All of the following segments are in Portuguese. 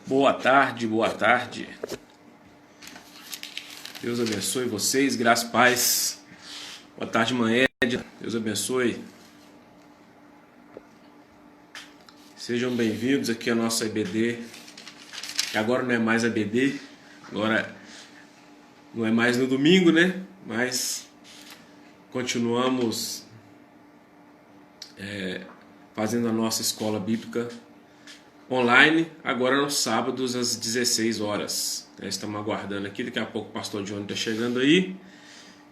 Boa tarde, boa tarde. Deus abençoe vocês, graça e paz. Boa tarde, manhã. Deus abençoe. Sejam bem-vindos aqui à nossa EBD. Que agora não é mais EBD, agora não é mais no domingo, né? Mas continuamos fazendo a nossa escola bíblica online, agora nos sábados às 16 horas. Estamos aguardando aqui, daqui a pouco o pastor Johnny está chegando aí.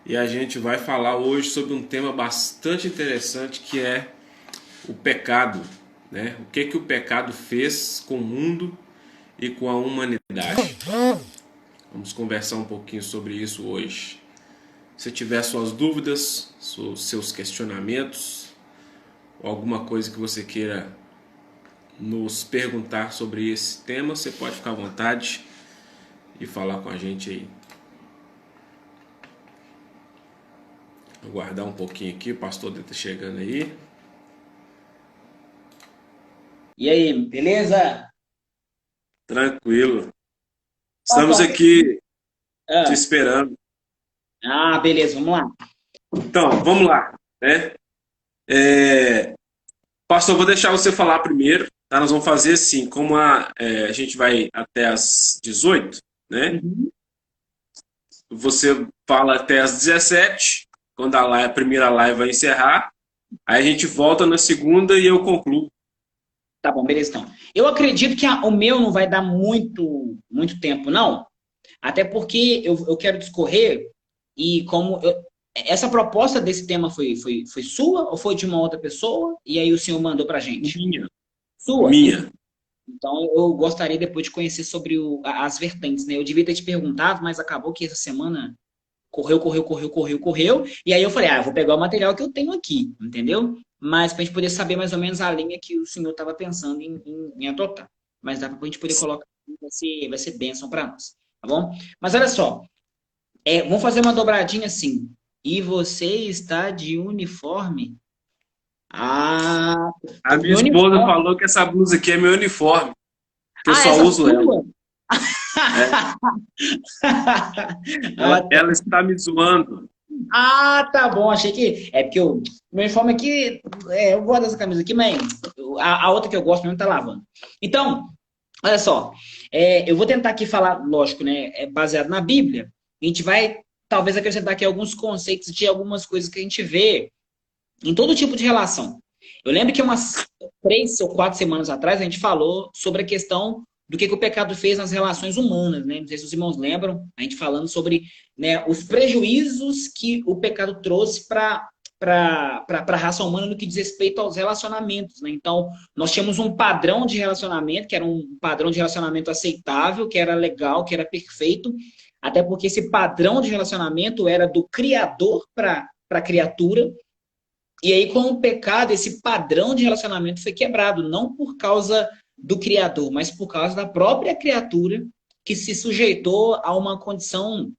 E a gente vai falar hoje sobre um tema bastante interessante, que é o pecado, né? O que o pecado fez com o mundo e com a humanidade. Vamos conversar um pouquinho sobre isso hoje. Se tiver suas dúvidas, seus questionamentos, ou alguma coisa que você queira nos perguntar sobre esse tema, você pode ficar à vontade e falar com a gente aí. Aguardar um pouquinho aqui, o pastor deve estar chegando aí. E aí, beleza? Tranquilo. Estamos Pastor, aqui te ah, esperando. beleza, vamos lá. Então, vamos lá, né? Pastor, vou deixar você falar primeiro, tá? Nós vamos fazer assim, como a gente vai até às 18, né? Uhum. Você fala até às 17, quando a primeira live vai encerrar. Aí a gente volta na segunda e eu concluo. Tá bom, beleza então. Eu acredito que o meu não vai dar muito tempo, não. Até porque eu quero discorrer e essa proposta desse tema foi sua ou foi de uma outra pessoa? E aí o senhor mandou pra gente? Minha. Sua? Minha. Então eu gostaria depois de conhecer sobre as vertentes, né? Eu devia ter te perguntado, mas acabou que essa semana correu. E aí eu falei, eu vou pegar o material que eu tenho aqui, entendeu? Mas pra gente poder saber mais ou menos a linha que o senhor estava pensando em adotar. Mas dá pra gente poder colocar, vai ser bênção para nós, tá bom? Mas olha só, vamos fazer uma dobradinha assim. E você está de uniforme? Ah, A tô com minha meu esposa uniforme. falou que essa blusa aqui é meu uniforme, que eu Ah, só essa uso ela. sua? É, Ah, tá. ela está me zoando. Tá bom. Achei que. É porque meu uniforme aqui. Eu gosto dessa camisa aqui, mas a outra que eu gosto mesmo tá lavando. Então, olha só. Eu vou tentar aqui falar, lógico, né? Baseado na Bíblia. A gente vai talvez acrescentar aqui alguns conceitos de algumas coisas que a gente vê em todo tipo de relação. Eu lembro que umas 3 ou 4 semanas atrás a gente falou sobre a questão do que o pecado fez nas relações humanas, né? Não sei se os irmãos lembram, a gente falando sobre, né, os prejuízos que o pecado trouxe para a raça humana no que diz respeito aos relacionamentos, né? Então, nós tínhamos um padrão de relacionamento, que era um padrão de relacionamento aceitável, que era legal, que era perfeito, até porque esse padrão de relacionamento era do Criador para a criatura, e aí, com o pecado, esse padrão de relacionamento foi quebrado, não por causa do Criador, mas por causa da própria criatura que se sujeitou a uma condição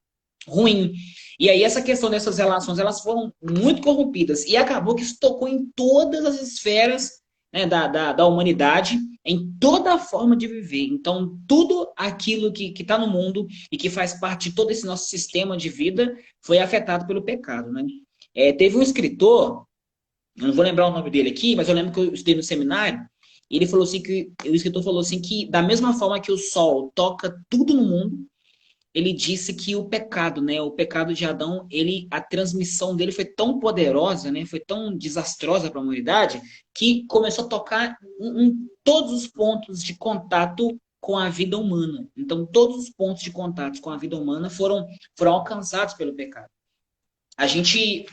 ruim. E aí, essa questão dessas relações, elas foram muito corrompidas. E acabou que isso tocou em todas as esferas, né, da humanidade, em toda a forma de viver. Então, tudo aquilo que está no mundo e que faz parte de todo esse nosso sistema de vida foi afetado pelo pecado, né? Teve um escritor, eu não vou lembrar o nome dele aqui, mas eu lembro que eu estudei no seminário, e ele falou assim que o escritor falou assim que da mesma forma que o sol toca tudo no mundo, ele disse que o pecado, né, o pecado de Adão, a transmissão dele foi tão poderosa, né, foi tão desastrosa para a humanidade, que começou a tocar em todos os pontos de contato com a vida humana. Então, todos os pontos de contato com a vida humana foram alcançados pelo pecado. A gente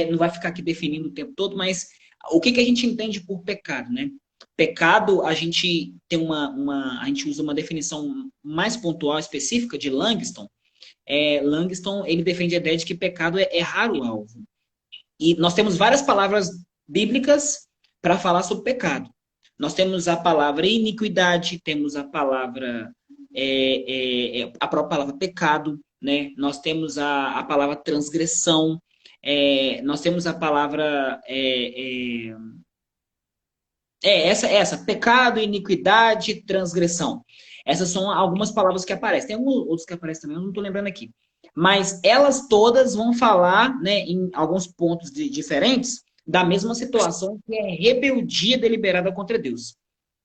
não vai ficar aqui definindo o tempo todo, mas o que a gente entende por pecado, né? Pecado, a gente tem a gente usa uma definição mais pontual, específica de Langston. Langston, ele defende a ideia de que pecado é errar o alvo. E nós temos várias palavras bíblicas para falar sobre pecado. Nós temos a palavra iniquidade, temos a palavra, a própria palavra pecado, né? Nós temos a palavra transgressão, nós temos a palavra essa, pecado, iniquidade, transgressão. Essas são algumas palavras que aparecem. Tem alguns outros que aparecem também, eu não estou lembrando aqui. Mas elas todas vão falar, né, em alguns pontos diferentes da mesma situação, que é rebeldia deliberada contra Deus.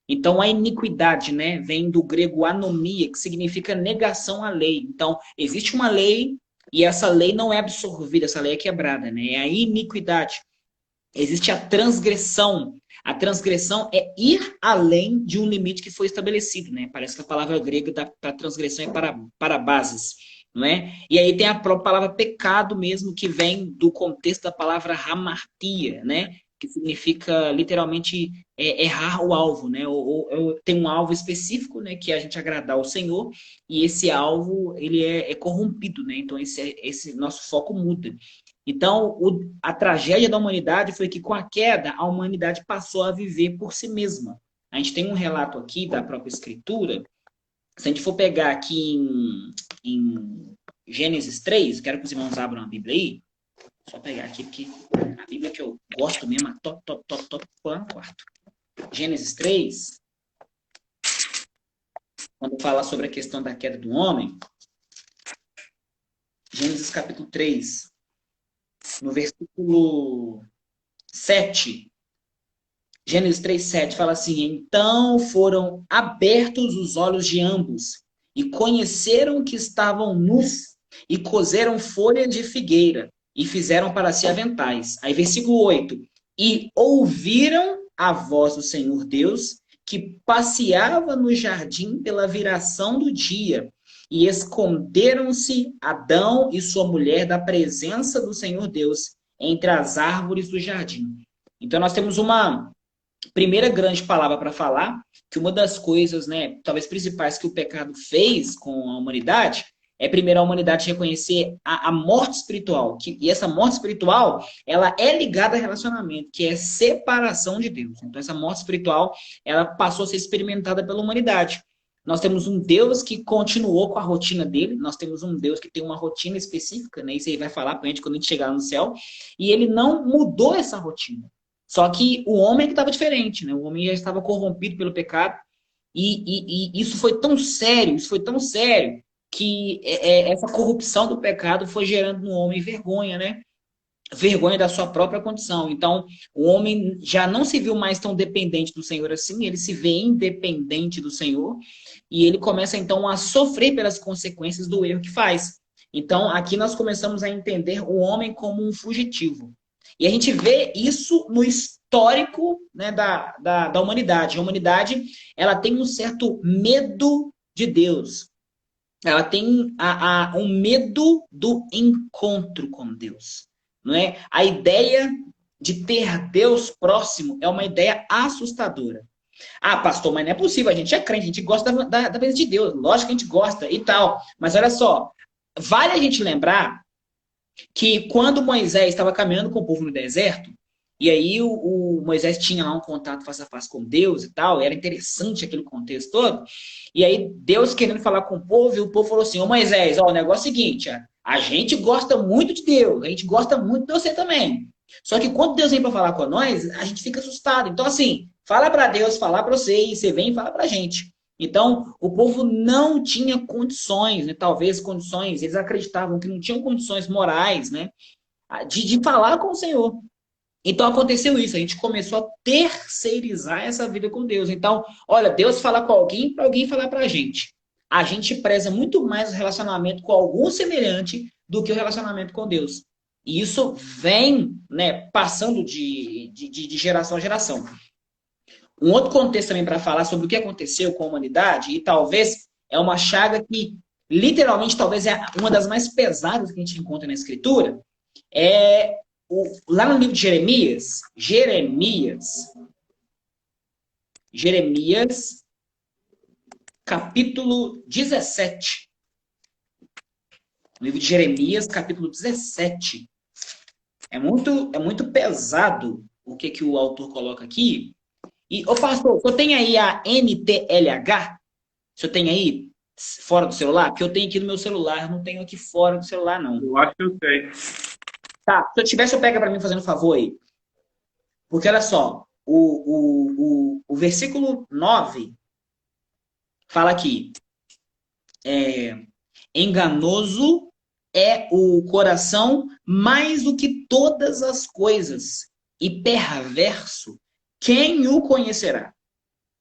Então, a iniquidade, né, vem do grego anomia, que significa negação à lei. Então, existe uma lei e essa lei não é absorvida, essa lei é quebrada, né? É a iniquidade. Existe a transgressão. A transgressão é ir além de um limite que foi estabelecido, né? Parece que a palavra grega para transgressão é para bases, não é? E aí tem a própria palavra pecado mesmo, que vem do contexto da palavra hamartia, né? Que significa literalmente errar o alvo, né? Ou tem um alvo específico, né? Que é a gente agradar ao Senhor, e esse alvo ele é corrompido, né? Então esse nosso foco muda. Então, a tragédia da humanidade foi que, com a queda, a humanidade passou a viver por si mesma. A gente tem um relato aqui da própria Escritura. Se a gente for pegar aqui em Gênesis 3, quero que os irmãos abram a Bíblia aí. Só pegar aqui, porque a Bíblia que eu gosto mesmo, a top, põe no quarto. Gênesis 3, quando fala sobre a questão da queda do homem. Gênesis capítulo 3. No versículo 7, Gênesis 3:7 fala assim: então foram abertos os olhos de ambos, e conheceram que estavam nus, e coseram folhas de figueira, e fizeram para si aventais. Aí, versículo 8: e ouviram a voz do Senhor Deus, que passeava no jardim pela viração do dia, e esconderam-se Adão e sua mulher da presença do Senhor Deus entre as árvores do jardim. Então, nós temos uma primeira grande palavra para falar, que uma das coisas, né, talvez principais que o pecado fez com a humanidade, é primeiro a humanidade reconhecer a morte espiritual. E essa morte espiritual, ela é ligada a relacionamento, que é separação de Deus. Então, essa morte espiritual, ela passou a ser experimentada pela humanidade. Nós temos um Deus que continuou com a rotina dele, nós temos um Deus que tem uma rotina específica, né? Isso aí vai falar para a gente quando a gente chegar no céu, e ele não mudou essa rotina. Só que o homem que estava diferente, né? O homem já estava corrompido pelo pecado, e isso foi tão sério, que essa corrupção do pecado foi gerando no homem vergonha, né? Vergonha da sua própria condição. Então, o homem já não se viu mais tão dependente do Senhor assim, ele se vê independente do Senhor, e ele começa então a sofrer pelas consequências do erro que faz. Então, aqui nós começamos a entender o homem como um fugitivo. E a gente vê isso no histórico, né, da humanidade. A humanidade, ela tem um certo medo de Deus. Ela tem um medo do encontro com Deus. Não é? A ideia de ter Deus próximo é uma ideia assustadora. Ah, pastor, mas não é possível, a gente é crente, a gente gosta da presença de Deus, lógico que a gente gosta e tal. Mas olha só, vale a gente lembrar que quando Moisés estava caminhando com o povo no deserto, e aí o Moisés tinha lá um contato face a face com Deus e tal, e era interessante aquele contexto todo, e aí Deus querendo falar com o povo, e o povo falou assim: ô Moisés, ó, o negócio é o seguinte, a gente gosta muito de Deus, a gente gosta muito de você também. Só que quando Deus vem para falar com nós, a gente fica assustado. Então, assim, fala para Deus, falar para você, e você vem e fala para a gente. Então, o povo não tinha condições, né? Talvez condições, eles acreditavam que não tinham condições morais, né? De falar com o Senhor. Então, aconteceu isso, a gente começou a terceirizar essa vida com Deus. Então, olha, Deus fala com alguém para alguém falar para a gente. A gente preza muito mais o relacionamento com algum semelhante do que o relacionamento com Deus. E isso vem, né, passando de geração a geração. Um outro contexto também para falar sobre o que aconteceu com a humanidade, e talvez é uma chaga que, literalmente, talvez é uma das mais pesadas que a gente encontra na Escritura, é lá no livro de Jeremias, capítulo 17. No livro de Jeremias, capítulo 17. É muito pesado o que o autor coloca aqui. E, ô pastor, eu tenho aí a NTLH? Se eu tenho aí fora do celular? Porque eu tenho aqui no meu celular, eu não tenho aqui fora do celular, não. Eu acho que eu sei. Tá, se eu tiver, você pega para mim fazendo um favor aí. Porque olha só, o versículo 9 fala aqui, enganoso é o coração mais do que todas as coisas, e perverso, quem o conhecerá?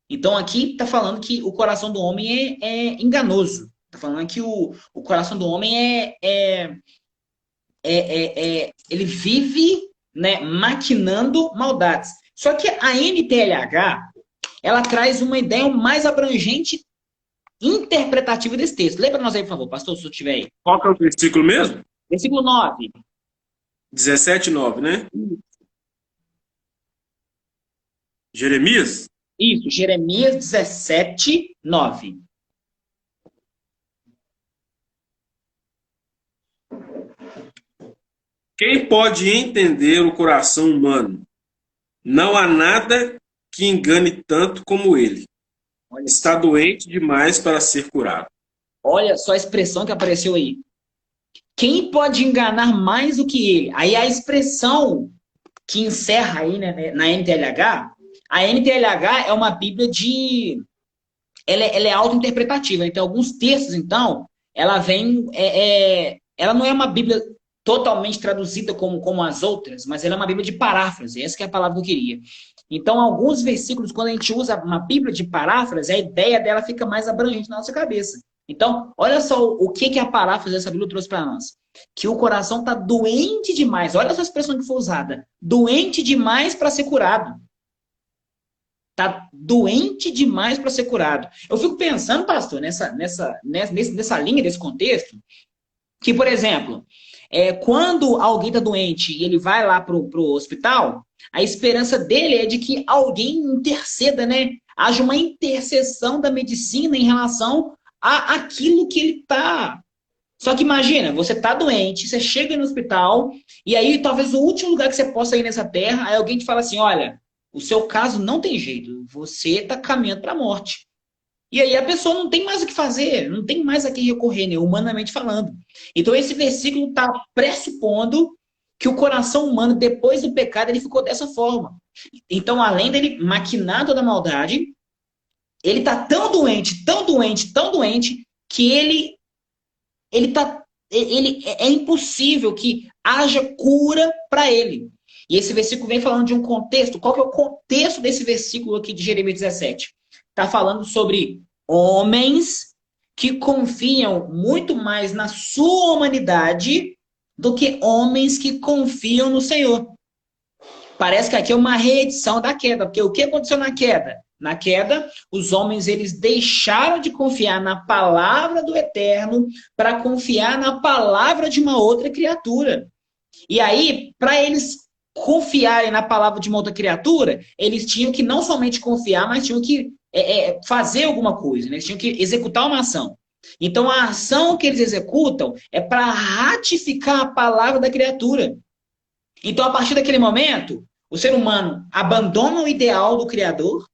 Então aqui está falando que o coração do homem é enganoso. Está falando que o coração do homem ele vive, né, maquinando maldades. Só que a NTLH, ela traz uma ideia mais abrangente, interpretativa desse texto. Lembra nós aí, por favor, pastor, se eu tiver aí. Qual que é o versículo mesmo? Versículo 9. 17:9, né? Jeremias? Isso, Jeremias 17, 9. Quem pode entender o coração humano? Não há nada que engane tanto como ele. Está doente demais para ser curado. Olha só a expressão que apareceu aí. Quem pode enganar mais do que ele? Aí a expressão que encerra aí, né, na NTLH, a NTLH é uma Bíblia de... Ela é auto-interpretativa. Então, alguns textos, então, ela vem... ela não é uma Bíblia totalmente traduzida como as outras, mas ela é uma Bíblia de paráfrase. Essa que é a palavra que eu queria. Então, alguns versículos, quando a gente usa uma Bíblia de paráfrase, a ideia dela fica mais abrangente na nossa cabeça. Então, olha só o que a paráfrase dessa Bíblia trouxe para nós. Que o coração está doente demais. Olha essa expressão que foi usada. Doente demais para ser curado. Está doente demais para ser curado. Eu fico pensando, pastor, nessa linha, desse contexto, que, por exemplo, quando alguém está doente e ele vai lá para o hospital, a esperança dele é de que alguém interceda, né? Haja uma intercessão da medicina em relação àquilo que ele está. Só que imagina, você está doente, você chega no hospital, e aí talvez o último lugar que você possa ir nessa terra, aí alguém te fala assim, olha, o seu caso não tem jeito, você está caminhando para a morte. E aí a pessoa não tem mais o que fazer, não tem mais a quem recorrer, né, humanamente falando. Então esse versículo está pressupondo que o coração humano, depois do pecado, ele ficou dessa forma. Então, além dele maquinar toda a maldade, ele está tão doente, tão doente, tão doente, que é impossível que haja cura para ele. E esse versículo vem falando de um contexto. Qual que é o contexto desse versículo aqui de Jeremias 17? Está falando sobre homens que confiam muito mais na sua humanidade do que homens que confiam no Senhor. Parece que aqui é uma reedição da queda, porque o que aconteceu na queda? Na queda, os homens eles deixaram de confiar na palavra do Eterno para confiar na palavra de uma outra criatura. E aí, para eles confiarem na palavra de uma outra criatura, eles tinham que não somente confiar, mas tinham que fazer alguma coisa, né? Eles tinham que executar uma ação. Então, a ação que eles executam é para ratificar a palavra da criatura. Então, a partir daquele momento, o ser humano abandona o ideal do Criador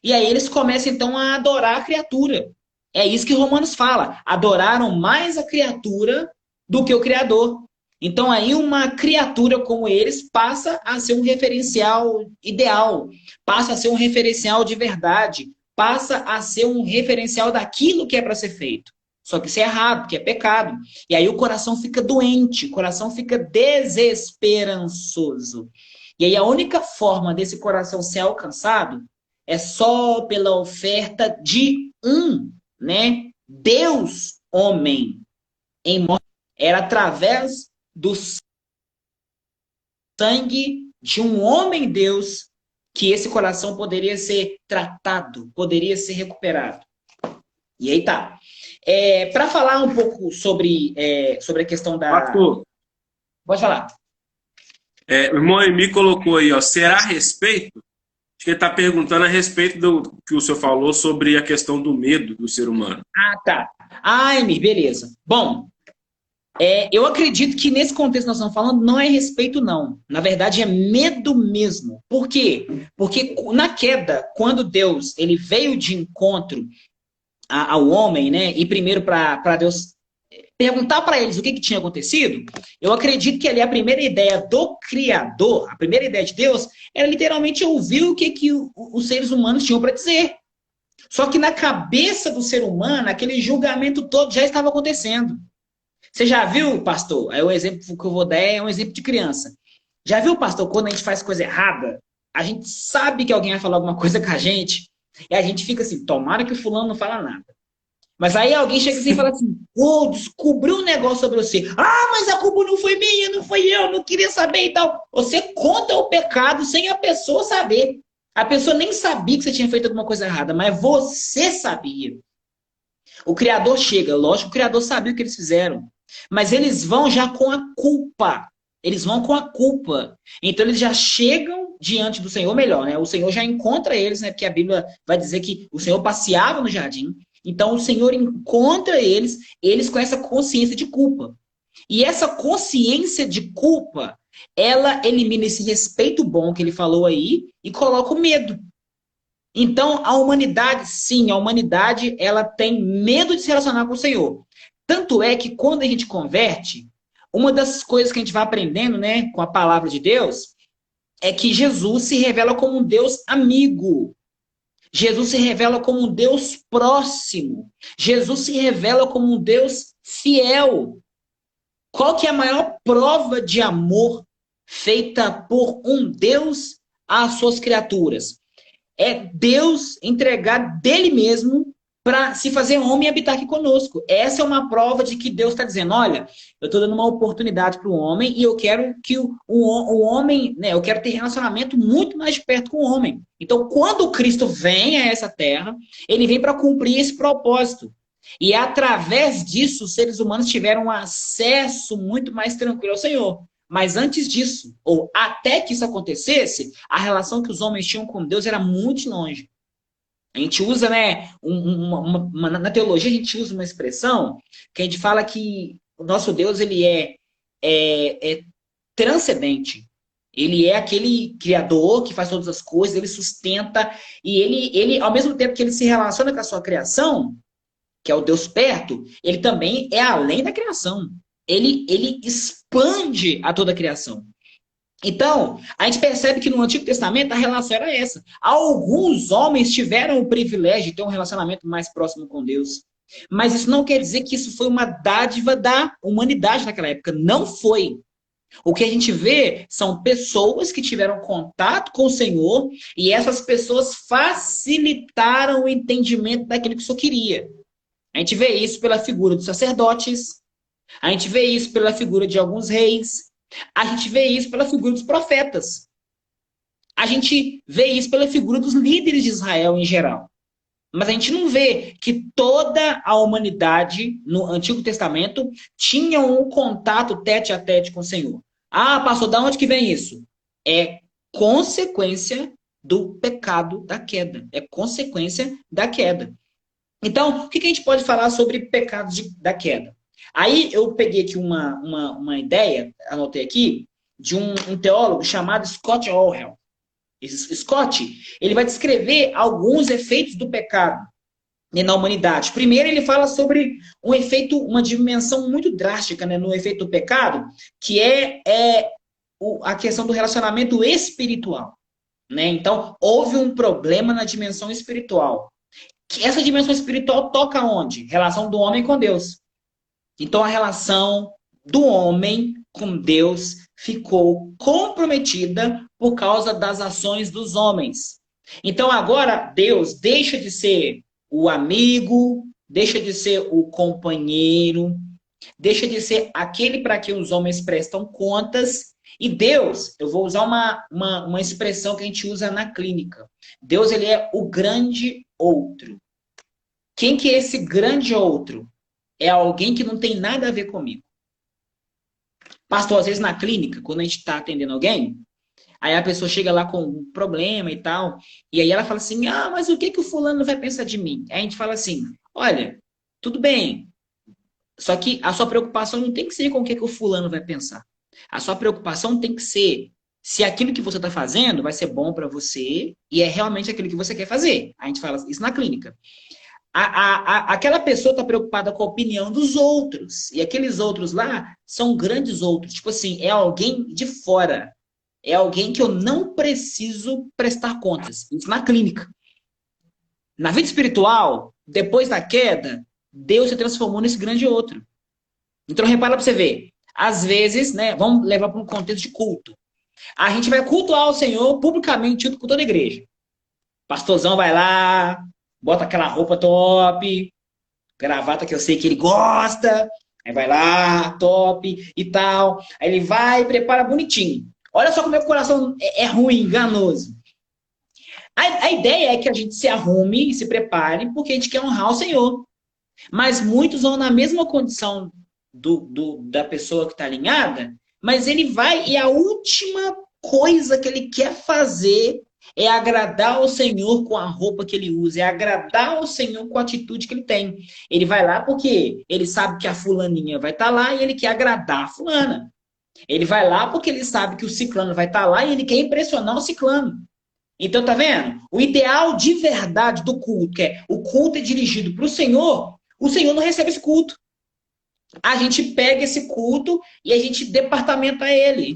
e aí eles começam, então, a adorar a criatura. É isso que Romanos fala. Adoraram mais a criatura do que o Criador. Então, aí uma criatura como eles passa a ser um referencial ideal, passa a ser um referencial de verdade, passa a ser um referencial daquilo que é para ser feito. Só que isso é errado, porque é pecado. E aí o coração fica doente, o coração fica desesperançoso. E aí a única forma desse coração ser alcançado é só pela oferta de né? Deus, homem, em morte. Era através do sangue de um homem Deus que esse coração poderia ser tratado, poderia ser recuperado. E aí tá. Para falar um pouco sobre a questão da... Pastor, pode falar. o irmão Emi colocou aí, ó, será a respeito? Acho que ele está perguntando a respeito do que o senhor falou sobre a questão do medo do ser humano. Ah, tá. Ah, Emir, beleza. Bom, eu acredito que nesse contexto que nós estamos falando não é respeito, não. Na verdade, é medo mesmo. Por quê? Porque na queda, quando Deus ele veio de encontro ao homem, né? E primeiro para Deus perguntar para eles o que tinha acontecido, eu acredito que ali a primeira ideia do Criador, a primeira ideia de Deus, era literalmente ouvir o que os seres humanos tinham para dizer. Só que na cabeça do ser humano, aquele julgamento todo já estava acontecendo. Você já viu, pastor? Aí o exemplo que eu vou dar é um exemplo de criança. Já viu, pastor, quando a gente faz coisa errada, a gente sabe que alguém vai falar alguma coisa com a gente, e a gente fica assim, tomara que o fulano não fala nada. Mas aí alguém chega assim e fala assim, ô, descobriu um negócio sobre você. Ah, mas a culpa não foi minha, não foi eu, não queria saber e tal. Você conta o pecado sem a pessoa saber. A pessoa nem sabia que você tinha feito alguma coisa errada, mas você sabia. O Criador chega, lógico, o Criador sabia o que eles fizeram. Mas eles vão já com a culpa. Eles vão com a culpa. Então eles já chegam diante do Senhor, melhor, né? O Senhor já encontra eles, né? Porque a Bíblia vai dizer que o Senhor passeava no jardim. Então o Senhor encontra eles com essa consciência de culpa. E essa consciência de culpa, ela elimina esse respeito bom que ele falou aí e coloca o medo. Então, a humanidade, sim, a humanidade, ela tem medo de se relacionar com o Senhor. Tanto é que quando a gente converte, uma das coisas que a gente vai aprendendo, né, com a palavra de Deus, é que Jesus se revela como um Deus amigo. Jesus se revela como um Deus próximo. Jesus se revela como um Deus fiel. Qual que é a maior prova de amor feita por um Deus às suas criaturas? É Deus entregar dele mesmo para se fazer homem e habitar aqui conosco. Essa é uma prova de que Deus está dizendo, olha, eu estou dando uma oportunidade para o homem e eu quero que o homem, né, eu quero ter relacionamento muito mais de perto com o homem. Então, quando o Cristo vem a essa terra, ele vem para cumprir esse propósito. E através disso, os seres humanos tiveram um acesso muito mais tranquilo ao Senhor. Mas antes disso, ou até que isso acontecesse, a relação que os homens tinham com Deus era muito longe. A gente usa, né, na teologia a gente usa uma expressão que a gente fala que o nosso Deus ele é transcendente. Ele é aquele criador que faz todas as coisas, ele sustenta, e ele, ao mesmo tempo que ele se relaciona com a sua criação, que é o Deus perto, ele também é além da criação. Ele expande a toda a criação. Então, a gente percebe que no Antigo Testamento a relação era essa. Alguns homens tiveram o privilégio de ter um relacionamento mais próximo com Deus. Mas isso não quer dizer que isso foi uma dádiva da humanidade naquela época. Não foi. O que a gente vê são pessoas que tiveram contato com o Senhor e essas pessoas facilitaram o entendimento daquilo que o Senhor queria. A gente vê isso pela figura dos sacerdotes, a gente vê isso pela figura de alguns reis, a gente vê isso pela figura dos profetas. A gente vê isso pela figura dos líderes de Israel em geral. Mas a gente não vê que toda a humanidade no Antigo Testamento tinha um contato tete a tete com o Senhor. Ah, pastor, de onde que vem isso? É consequência do pecado da queda. É consequência da queda. Então, o que a gente pode falar sobre pecados da queda? Aí eu peguei aqui uma ideia, anotei aqui, de um teólogo chamado Scott Orwell. Esse Scott, ele vai descrever alguns efeitos do pecado na humanidade. Primeiro, ele fala sobre um efeito, uma dimensão muito drástica, né, no efeito do pecado, que é a questão do relacionamento espiritual. Né? Então, houve um problema na dimensão espiritual. Essa dimensão espiritual toca onde? Relação do homem com Deus. Então, a relação do homem com Deus ficou comprometida por causa das ações dos homens. Então, agora, Deus deixa de ser o amigo, deixa de ser o companheiro, deixa de ser aquele para quem os homens prestam contas. E Deus, eu vou usar uma expressão que a gente usa na clínica. Deus, ele é o grande outro. Quem que é esse grande outro? É alguém que não tem nada a ver comigo. Pastor, às vezes na clínica, quando a gente está atendendo alguém, aí a pessoa chega lá com um problema e tal, e aí ela fala assim, ah, mas o que que o fulano vai pensar de mim? Aí a gente fala assim, olha, tudo bem, só que a sua preocupação não tem que ser com o que que o fulano vai pensar. A sua preocupação tem que ser se aquilo que você está fazendo vai ser bom para você e é realmente aquilo que você quer fazer. A gente fala isso na clínica. Aquela pessoa está preocupada com a opinião dos outros. E aqueles outros lá são grandes outros. Tipo assim, é alguém de fora. É alguém que eu não preciso prestar contas. Isso na clínica. Na vida espiritual, depois da queda, Deus se transformou nesse grande outro. Então, repara para você ver. Às vezes, né, vamos levar para um contexto de culto. A gente vai cultuar o Senhor publicamente junto com toda a igreja. Pastorzão vai lá, bota aquela roupa top, gravata que eu sei que ele gosta, aí vai lá, top e tal. Aí ele vai e prepara bonitinho. Olha só como é que o coração é ruim, enganoso. A ideia é que a gente se arrume e se prepare porque a gente quer honrar o Senhor. Mas muitos vão na mesma condição da pessoa que está alinhada, mas ele vai e a última coisa que ele quer fazer é agradar ao Senhor com a roupa que ele usa, é agradar ao Senhor com a atitude que ele tem. Ele vai lá porque ele sabe que a fulaninha vai estar lá e ele quer agradar a fulana. Ele vai lá porque ele sabe que o ciclano vai estar lá e ele quer impressionar o ciclano. Então, tá vendo? O ideal de verdade do culto, que é o culto é dirigido para o Senhor não recebe esse culto. A gente pega esse culto e a gente departamenta ele.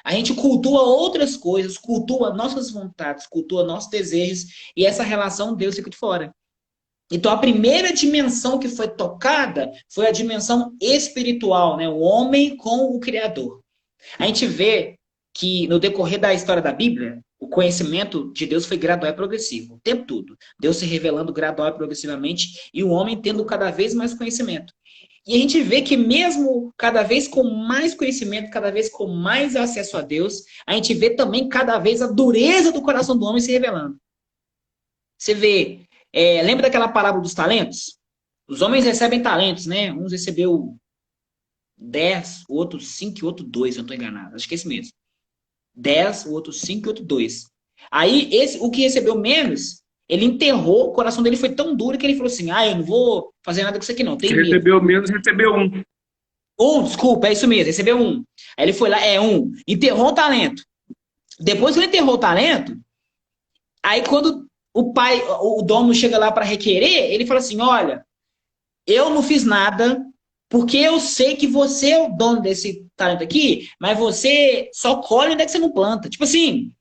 A gente cultua outras coisas, cultua nossas vontades, cultua nossos desejos, e essa relação Deus fica de fora. Então, a primeira dimensão que foi tocada foi a dimensão espiritual, né? O homem com o Criador. A gente vê que no decorrer da história da Bíblia, o conhecimento de Deus foi gradual e progressivo, o tempo todo. Deus se revelando gradual e progressivamente e o homem tendo cada vez mais conhecimento. E a gente vê que mesmo cada vez com mais conhecimento, cada vez com mais acesso a Deus, a gente vê também cada vez a dureza do coração do homem se revelando. Você vê, lembra daquela parábola dos talentos? Os homens recebem talentos, né? Uns recebeu 10, o outro 5 e o outro 2, se eu não estou enganado. Acho que é esse mesmo. 10, o outro 5 e o outro 2. Aí, o que recebeu menos, ele enterrou, o coração dele foi tão duro que ele falou assim, eu não vou fazer nada com isso aqui não, tenho medo. Recebeu menos, recebeu um. Desculpa, é isso mesmo, recebeu um. Aí ele foi lá, enterrou o talento. Depois que ele enterrou o talento, aí quando o dono chega lá para requerer, ele fala assim, olha, eu não fiz nada, porque eu sei que você é o dono desse talento aqui, mas você só colhe onde é que você não planta. Tipo assim,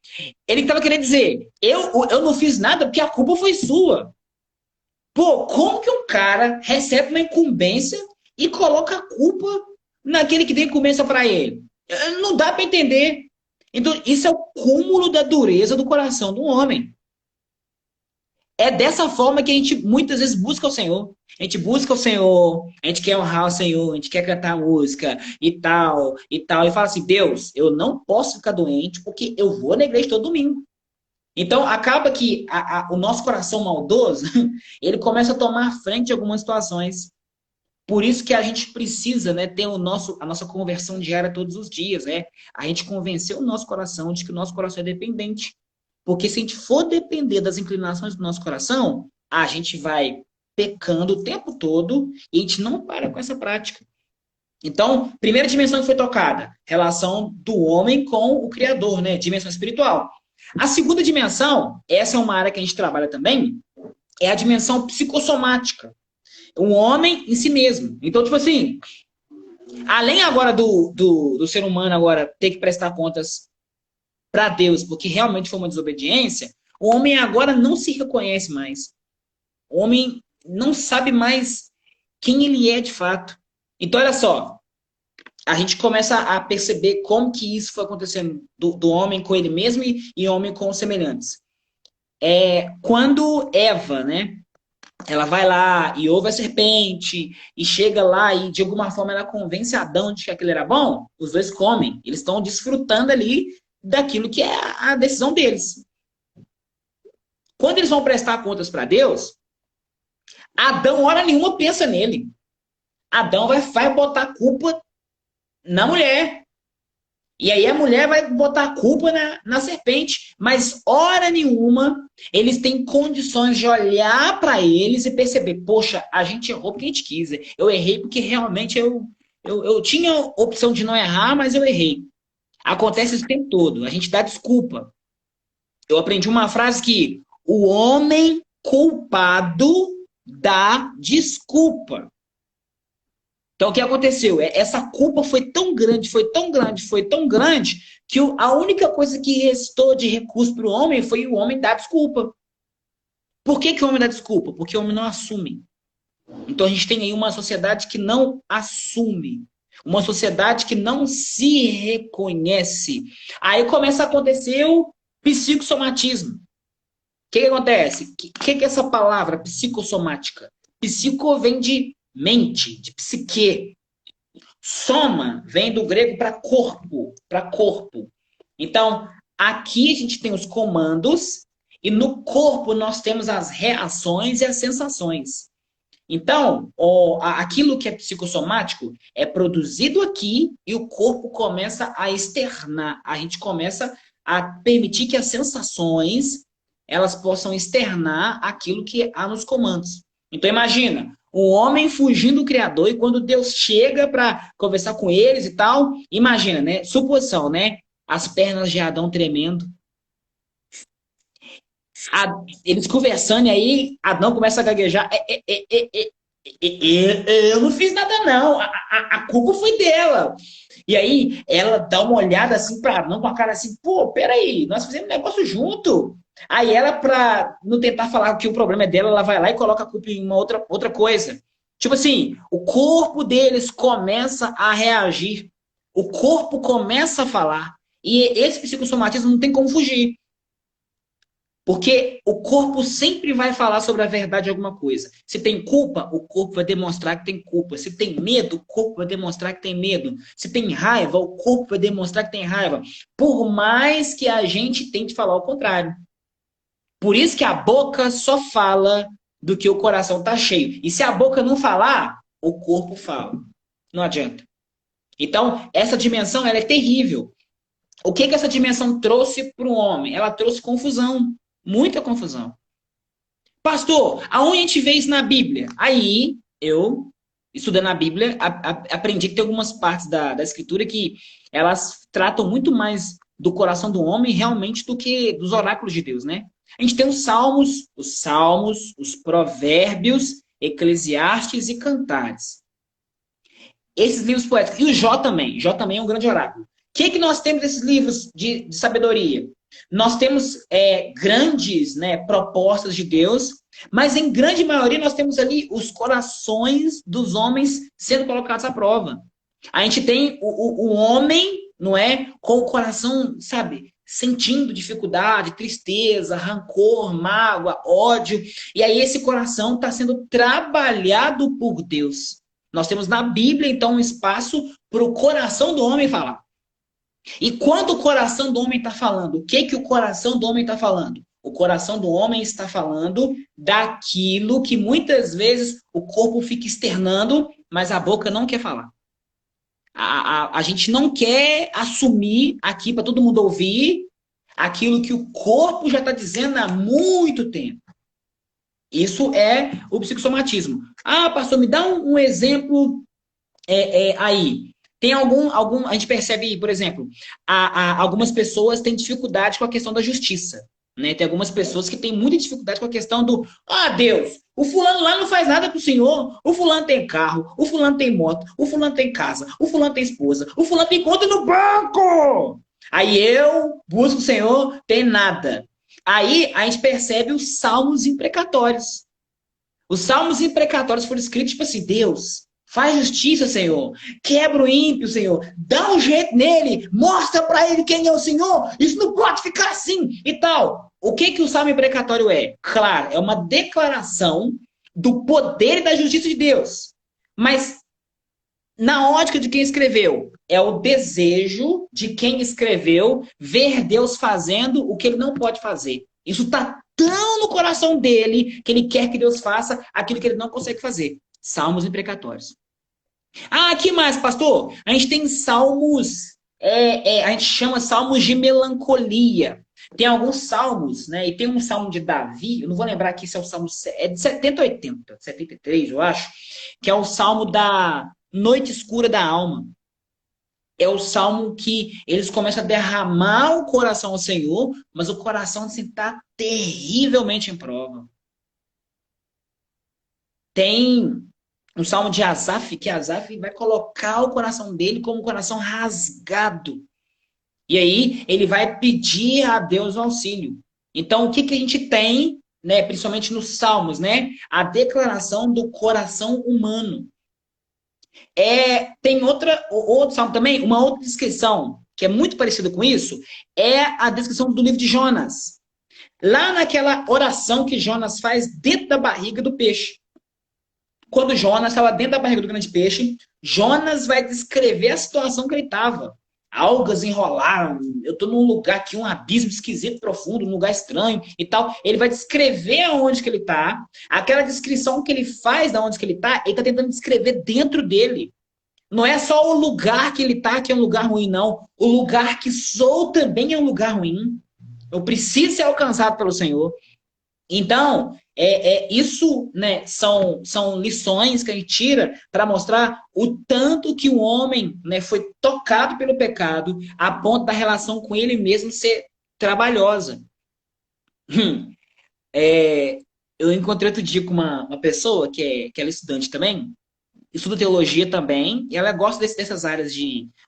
ele estava querendo dizer, eu não fiz nada porque a culpa foi sua. Pô, como que um cara recebe uma incumbência e coloca a culpa naquele que tem incumbência para ele? Não dá para entender. Então, isso é o cúmulo da dureza do coração do homem. É dessa forma que a gente muitas vezes busca o Senhor. A gente busca o Senhor, a gente quer honrar o Senhor, a gente quer cantar música e tal, e tal. E fala assim, Deus, eu não posso ficar doente porque eu vou na igreja todo domingo. Então, acaba que o nosso coração maldoso, ele começa a tomar frente de algumas situações. Por isso que a gente precisa, né, ter a nossa conversão diária todos os dias. A gente convencer o nosso coração de que o nosso coração é dependente. Porque se a gente for depender das inclinações do nosso coração, a gente vai pecando o tempo todo e a gente não para com essa prática. Então, primeira dimensão que foi tocada, relação do homem com o Criador, né? Dimensão espiritual. A segunda dimensão, essa é uma área que a gente trabalha também, é a dimensão psicossomática. O homem em si mesmo. Então, tipo assim, além agora do ser humano agora ter que prestar contas para Deus, porque realmente foi uma desobediência, o homem agora não se reconhece mais. O homem não sabe mais quem ele é de fato. Então, olha só, a gente começa a perceber como que isso foi acontecendo do homem com ele mesmo e homem com os semelhantes. Quando Eva, né, ela vai lá e ouve a serpente e chega lá e de alguma forma ela convence Adão de que aquilo era bom, os dois comem. Eles estão desfrutando ali daquilo que é a decisão deles. Quando eles vão prestar contas para Deus, Adão, hora nenhuma, pensa nele. Adão vai botar a culpa na mulher. E aí a mulher vai botar a culpa na serpente. Mas hora nenhuma, eles têm condições de olhar para eles e perceber, poxa, a gente errou porque a gente quis. Eu errei porque realmente eu tinha opção de não errar, mas eu errei. Acontece isso o tempo todo. A gente dá desculpa. Eu aprendi uma frase que o homem culpado dá desculpa. Então, o que aconteceu? Essa culpa foi tão grande, foi tão grande, foi tão grande, que a única coisa que restou de recurso para o homem foi o homem dar desculpa. Por que que o homem dá desculpa? Porque o homem não assume. Então a gente tem aí uma sociedade que não assume. Uma sociedade que não se reconhece. Aí começa a acontecer o psicossomatismo. O que acontece? O que é essa palavra psicossomática? Psico vem de mente, de psique. Soma vem do grego para corpo, para corpo. Então, aqui a gente tem os comandos e no corpo nós temos as reações e as sensações. Então, aquilo que é psicossomático é produzido aqui e o corpo começa a externar. A gente começa a permitir que as sensações elas possam externar aquilo que há nos comandos. Então, imagina, o homem fugindo do Criador e quando Deus chega para conversar com eles e tal, imagina, né? Suposição, né? As pernas de Adão tremendo. Eles conversando e aí Adão começa a gaguejar. Eu não fiz nada, não. A culpa foi dela. E aí ela dá uma olhada assim para Adão com a cara assim, pô, peraí, nós fizemos um negócio junto. Aí ela, para não tentar falar que o problema é dela, ela vai lá e coloca a culpa em uma outra coisa. Tipo assim, o corpo deles começa a reagir. O corpo começa a falar. E esse psicossomatismo não tem como fugir. Porque o corpo sempre vai falar sobre a verdade de alguma coisa. Se tem culpa, o corpo vai demonstrar que tem culpa. Se tem medo, o corpo vai demonstrar que tem medo. Se tem raiva, o corpo vai demonstrar que tem raiva. Por mais que a gente tente falar o contrário. Por isso que a boca só fala do que o coração está cheio. E se a boca não falar, o corpo fala. Não adianta. Então, essa dimensão ela é terrível. O que essa dimensão trouxe para o homem? Ela trouxe confusão. Muita confusão. Pastor, aonde a gente vê isso na Bíblia? Aí, eu, estudando a Bíblia, aprendi que tem algumas partes da Escritura que elas tratam muito mais do coração do homem realmente do que dos oráculos de Deus, né? A gente tem os Salmos, os Provérbios, Eclesiastes e Cantares. Esses livros poéticos. E o Jó também. Jó também é um grande oráculo. O que nós temos desses livros de sabedoria? Nós temos grandes, né, propostas de Deus, mas em grande maioria nós temos ali os corações dos homens sendo colocados à prova. A gente tem o homem, não é, com o coração, sabe, sentindo dificuldade, tristeza, rancor, mágoa, ódio. E aí esse coração está sendo trabalhado por Deus. Nós temos na Bíblia, então, um espaço para o coração do homem falar. E quando o coração do homem está falando, o que o coração do homem está falando? O coração do homem está falando daquilo que muitas vezes o corpo fica externando, mas a boca não quer falar. A gente não quer assumir aqui para todo mundo ouvir aquilo que o corpo já está dizendo há muito tempo. Isso é o psicossomatismo. Ah, pastor, me dá um exemplo aí. Tem a gente percebe, por exemplo, algumas pessoas têm dificuldade com a questão da justiça. Né? Tem algumas pessoas que têm muita dificuldade com a questão do Deus, o fulano lá não faz nada pro senhor, o fulano tem carro, o fulano tem moto, o fulano tem casa, o fulano tem esposa, o fulano tem conta no banco. Aí eu busco o senhor, tem nada. Aí a gente percebe os salmos imprecatórios. Os salmos imprecatórios foram escritos tipo assim, Deus, faz justiça, Senhor. Quebra o ímpio, Senhor. Dá um jeito nele. Mostra para ele quem é o Senhor. Isso não pode ficar assim e tal. O que o salmo imprecatório é? Claro, é uma declaração do poder e da justiça de Deus. Mas, na ótica de quem escreveu, é o desejo de quem escreveu ver Deus fazendo o que ele não pode fazer. Isso está tão no coração dele que ele quer que Deus faça aquilo que ele não consegue fazer. Salmos imprecatórios. Que mais, pastor? A gente tem salmos, a gente chama salmos de melancolia. Tem alguns salmos, né? E tem um salmo de Davi, eu não vou lembrar aqui se é o salmo, é de 70 ou 80, 73, eu acho, que é o salmo da noite escura da alma. É o salmo que eles começam a derramar o coração ao Senhor, mas o coração está terrivelmente em prova. Tem um salmo de Asaf, que Asaf vai colocar o coração dele como um coração rasgado. E aí ele vai pedir a Deus o auxílio. Então, o que a gente tem né, principalmente nos Salmos, né, a declaração do coração humano. Tem outro salmo também, uma outra descrição que é muito parecida com isso, é a descrição do livro de Jonas. Lá naquela oração que Jonas faz dentro da barriga do peixe. Quando Jonas estava dentro da barriga do grande peixe, Jonas vai descrever a situação que ele estava. Algas enrolaram, eu estou num lugar aqui, um abismo esquisito, profundo, um lugar estranho e tal. Ele vai descrever aonde que ele está. Aquela descrição que ele faz de onde que ele está tentando descrever dentro dele. Não é só o lugar que ele está que é um lugar ruim, não. O lugar que sou também é um lugar ruim. Eu preciso ser alcançado pelo Senhor. Então, isso, né, são lições que a gente tira para mostrar o tanto que o homem, né, foi tocado pelo pecado a ponto da relação com ele mesmo ser trabalhosa. Eu encontrei outro dia com uma pessoa que ela é estudante também, estuda teologia também, e ela gosta dessas áreas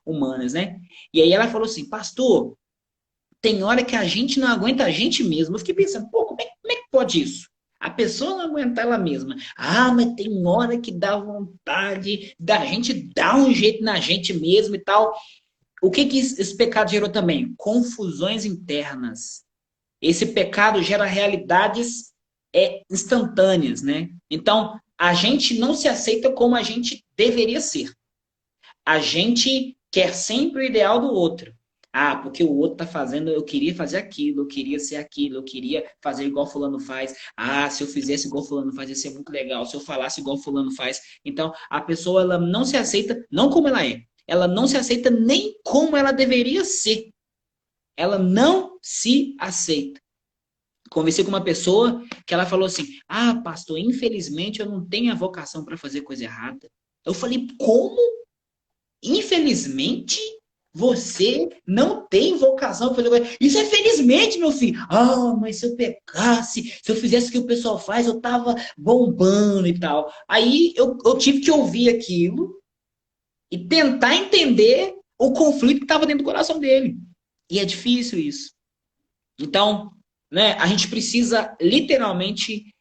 humanas, né? E aí ela falou assim, pastor, tem hora que a gente não aguenta a gente mesmo. Eu fiquei pensando, pô, como é que pode isso? A pessoa não aguentar ela mesma. Ah, mas tem hora que dá vontade da gente dar um jeito na gente mesmo e tal. O que esse pecado gerou também? Confusões internas. Esse pecado gera realidades instantâneas, né? Então, a gente não se aceita como a gente deveria ser. A gente quer sempre o ideal do outro. Ah, porque o outro tá fazendo, eu queria fazer aquilo, eu queria ser aquilo, eu queria fazer igual fulano faz. Ah, se eu fizesse igual fulano faz, ia ser muito legal. Se eu falasse igual fulano faz. Então, a pessoa, ela não se aceita, não como ela é. Ela não se aceita nem como ela deveria ser. Ela não se aceita. Conversei com uma pessoa que ela falou assim, ah, pastor, infelizmente eu não tenho a vocação para fazer coisa errada. Eu falei, como? Infelizmente, você não tem vocação para fazer coisa. Isso é felizmente, meu filho. Ah, mas se eu pecasse, se eu fizesse o que o pessoal faz, eu tava bombando e tal. Aí eu tive que ouvir aquilo e tentar entender o conflito que estava dentro do coração dele. E é difícil isso. Então, né, a gente precisa literalmente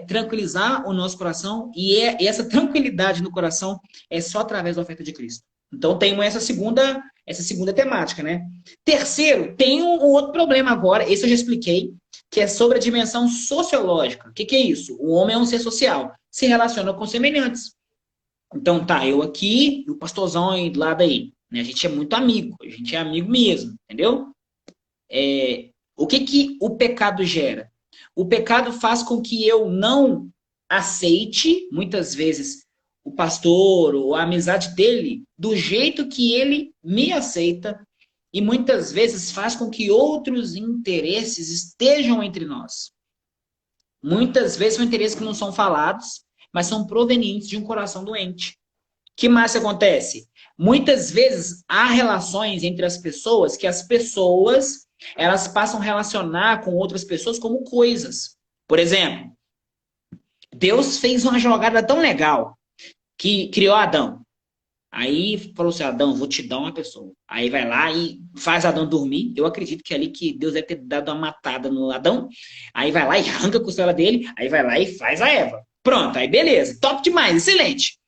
tranquilizar o nosso coração e essa tranquilidade no coração é só através da oferta de Cristo. Então tem essa segunda temática, né? Terceiro, tem um outro problema agora, esse eu já expliquei, que é sobre a dimensão sociológica. O que é isso? O homem é um ser social, se relaciona com semelhantes. Então tá, eu aqui e o pastorzão aí do lado aí. Né? A gente é muito amigo, a gente é amigo mesmo, entendeu? O que o pecado gera? O pecado faz com que eu não aceite, muitas vezes, o pastor ou a amizade dele do jeito que ele me aceita e muitas vezes faz com que outros interesses estejam entre nós. Muitas vezes são interesses que não são falados, mas são provenientes de um coração doente. O que mais acontece? Muitas vezes há relações entre as pessoas que as pessoas elas passam a relacionar com outras pessoas como coisas. Por exemplo, Deus fez uma jogada tão legal que criou Adão. Aí falou assim, Adão, vou te dar uma pessoa. Aí vai lá e faz Adão dormir. Eu acredito que é ali que Deus deve ter dado uma matada no Adão. Aí vai lá e arranca a costela dele. Aí vai lá e faz a Eva. Pronto, aí beleza. Top demais, excelente.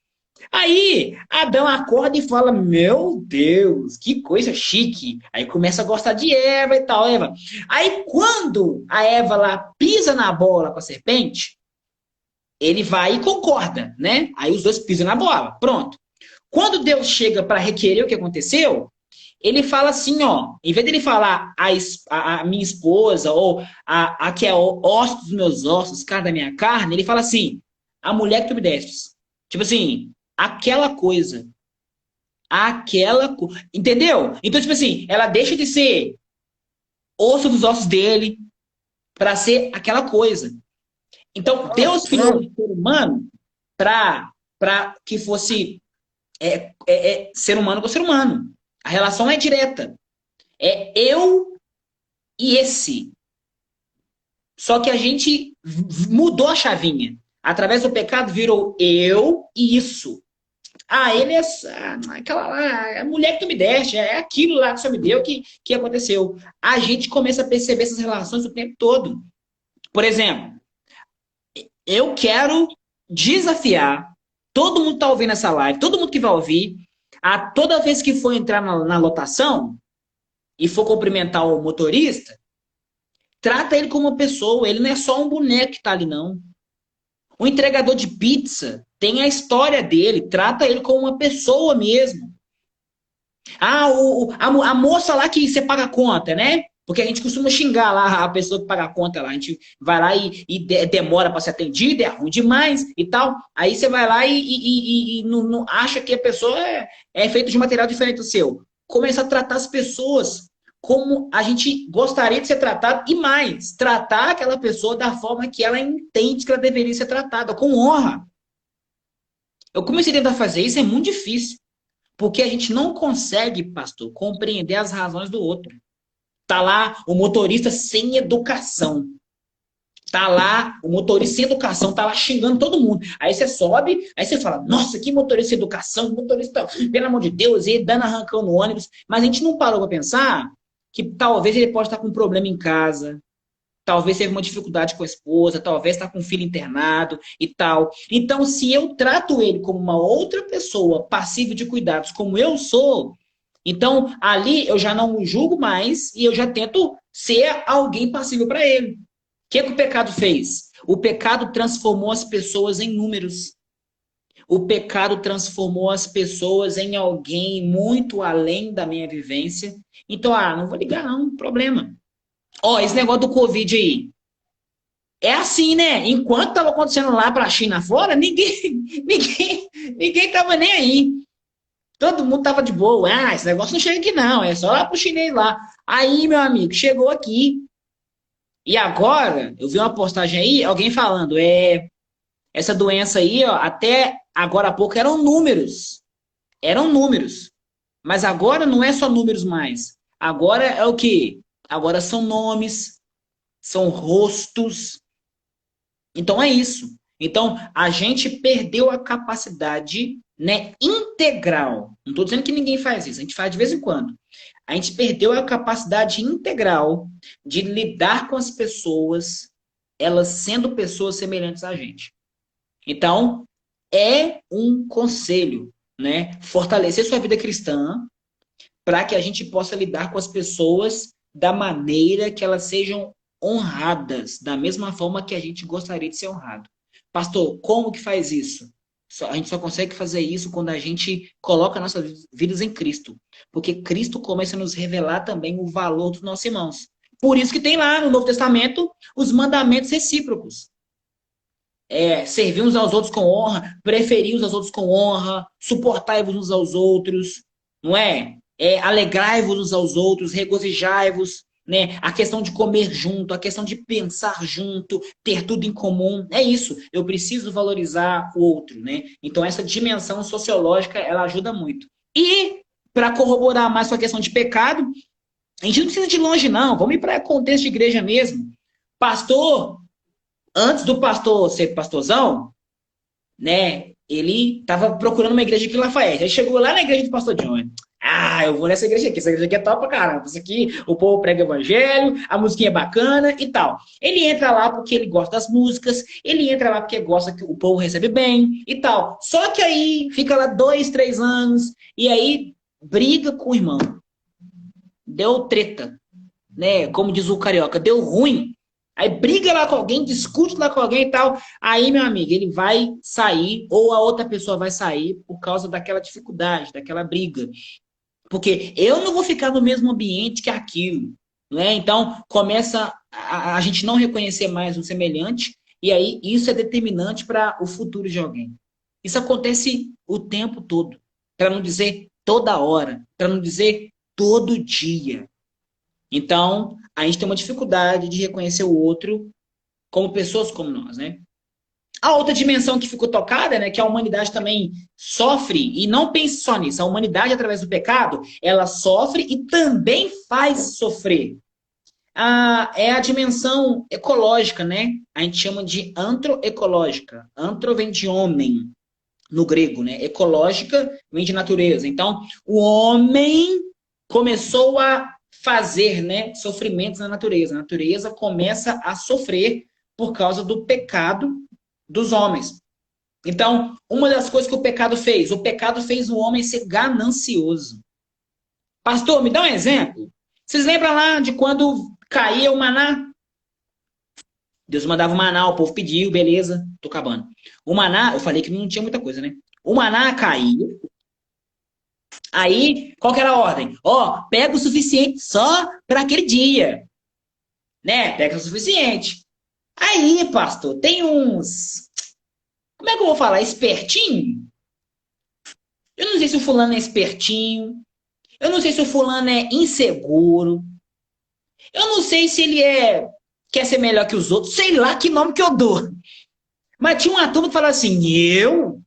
Aí Adão acorda e fala, meu Deus, que coisa chique. Aí começa a gostar de Eva e tal, Eva. Aí quando a Eva lá pisa na bola com a serpente, ele vai e concorda, né? Aí os dois pisam na bola, pronto. Quando Deus chega para requerer o que aconteceu, ele fala assim, ó, em vez dele falar a minha esposa ou a que é o osso dos meus ossos, carne da minha carne, ele fala assim, a mulher que tu me destes. Tipo assim, aquela coisa. Entendeu? Então, tipo assim, ela deixa de ser osso dos ossos dele para ser aquela coisa. Então, Deus criou o ser humano para que fosse ser humano com ser humano. A relação é direta. É eu e esse. Só que a gente mudou a chavinha. Através do pecado virou eu e isso. Ah, ele é aquela lá, a mulher que tu me deste, é aquilo lá que o senhor me deu que aconteceu. A gente começa a perceber essas relações o tempo todo. Por exemplo, eu quero desafiar todo mundo que está ouvindo essa live, todo mundo que vai ouvir, a toda vez que for entrar na lotação e for cumprimentar o motorista, trata ele como uma pessoa, ele não é só um boneco que está ali, não. O entregador de pizza tem a história dele, trata ele como uma pessoa mesmo. Ah, a moça lá que você paga a conta, né? Porque a gente costuma xingar lá a pessoa que paga a conta lá. A gente vai lá e demora para ser atendido, é ruim demais e tal. Aí você vai lá e não acha que a pessoa é feita de material diferente do seu. Começa a tratar as pessoas como a gente gostaria de ser tratado e mais, tratar aquela pessoa da forma que ela entende que ela deveria ser tratada, com honra. Eu comecei a tentar fazer isso, é muito difícil. Porque a gente não consegue, pastor, compreender as razões do outro. Tá lá o motorista sem educação. Tá lá o motorista sem educação, tá lá xingando todo mundo. Aí você sobe, aí você fala, nossa, que motorista sem educação, motorista, pelo amor de Deus, e dando arrancão no ônibus. Mas a gente não parou para pensar que talvez ele pode estar com um problema em casa, talvez teve uma dificuldade com a esposa, talvez está com um filho internado e tal. Então, se eu trato ele como uma outra pessoa passiva de cuidados, como eu sou, então ali eu já não o julgo mais e eu já tento ser alguém passível para ele. O que o pecado fez? O pecado transformou as pessoas em números. O pecado transformou as pessoas em alguém muito além da minha vivência. Então, não vou ligar não, problema. Esse negócio do Covid aí. É assim, né? Enquanto estava acontecendo lá para a China fora, ninguém tava nem aí. Todo mundo tava de boa. Esse negócio não chega aqui não, é só lá pro chinês lá. Aí, meu amigo, chegou aqui. E agora, eu vi uma postagem aí, alguém falando, essa doença aí, ó, até agora há pouco eram números. Eram números. Mas agora não é só números mais. Agora é o quê? Agora são nomes, são rostos. Então é isso. Então a gente perdeu a capacidade, né, integral. Não estou dizendo que ninguém faz isso, a gente faz de vez em quando. A gente perdeu a capacidade integral de lidar com as pessoas, elas sendo pessoas semelhantes a gente. Então, é um conselho, né? Fortalecer sua vida cristã para que a gente possa lidar com as pessoas da maneira que elas sejam honradas, da mesma forma que a gente gostaria de ser honrado. Pastor, como que faz isso? A gente só consegue fazer isso quando a gente coloca nossas vidas em Cristo. Porque Cristo começa a nos revelar também o valor dos nossos irmãos. Por isso que tem lá no Novo Testamento os mandamentos recíprocos. Servir uns aos outros com honra, preferir uns aos outros com honra, suportai-vos uns aos outros, não é? Alegrai-vos uns aos outros, regozijai-vos, né? A questão de comer junto, a questão de pensar junto, ter tudo em comum, é isso. Eu preciso valorizar o outro, né? Então essa dimensão sociológica, ela ajuda muito. E para corroborar mais com a questão de pecado, a gente não precisa de longe não, vamos ir para contexto de igreja mesmo. Pastor, antes do pastor ser pastorzão, né? Ele estava procurando uma igreja aqui em Lafayette. Aí chegou lá na igreja do pastor Johnny. Eu vou nessa igreja aqui. Essa igreja aqui é top pra caramba. Isso aqui, o povo prega evangelho, a musiquinha é bacana e tal. Ele entra lá porque ele gosta das músicas, ele entra lá porque gosta que o povo recebe bem e tal. Só que aí fica lá 2, 3 anos e aí briga com o irmão. Deu treta, né? Como diz o carioca, deu ruim. Aí briga lá com alguém, discute lá com alguém e tal. Aí, meu amigo, ele vai sair, ou a outra pessoa vai sair por causa daquela dificuldade, daquela briga. Porque eu não vou ficar no mesmo ambiente que aquilo. Né? Então, começa a gente não reconhecer mais o semelhante, e aí isso é determinante para o futuro de alguém. Isso acontece o tempo todo. Para não dizer toda hora. Para não dizer todo dia. Então, a gente tem uma dificuldade de reconhecer o outro como pessoas como nós, né? A outra dimensão que ficou tocada, né, que a humanidade também sofre, e não pense só nisso, a humanidade, através do pecado, ela sofre e também faz sofrer. É a dimensão ecológica, né? A gente chama de antroecológica. Antro vem de homem, no grego, né? Ecológica vem de natureza. Então, o homem começou a fazer, né, sofrimentos na natureza. A natureza começa a sofrer por causa do pecado, dos homens. Então, uma das coisas que o pecado fez o homem ser ganancioso. Pastor, me dá um exemplo. Vocês lembram lá de quando caía o maná? Deus mandava o maná, o povo pediu, beleza, tô acabando. O maná, eu falei que não tinha muita coisa, né? O maná caía. Aí, qual que era a ordem? Ó, pega o suficiente só para aquele dia, né? Pega o suficiente. Aí, pastor, tem uns, como é que eu vou falar? Espertinho? Eu não sei se o fulano é espertinho. Eu não sei se o fulano é inseguro. Eu não sei se ele quer ser melhor que os outros. Sei lá que nome que eu dou. Mas tinha uma turma que falava assim: eu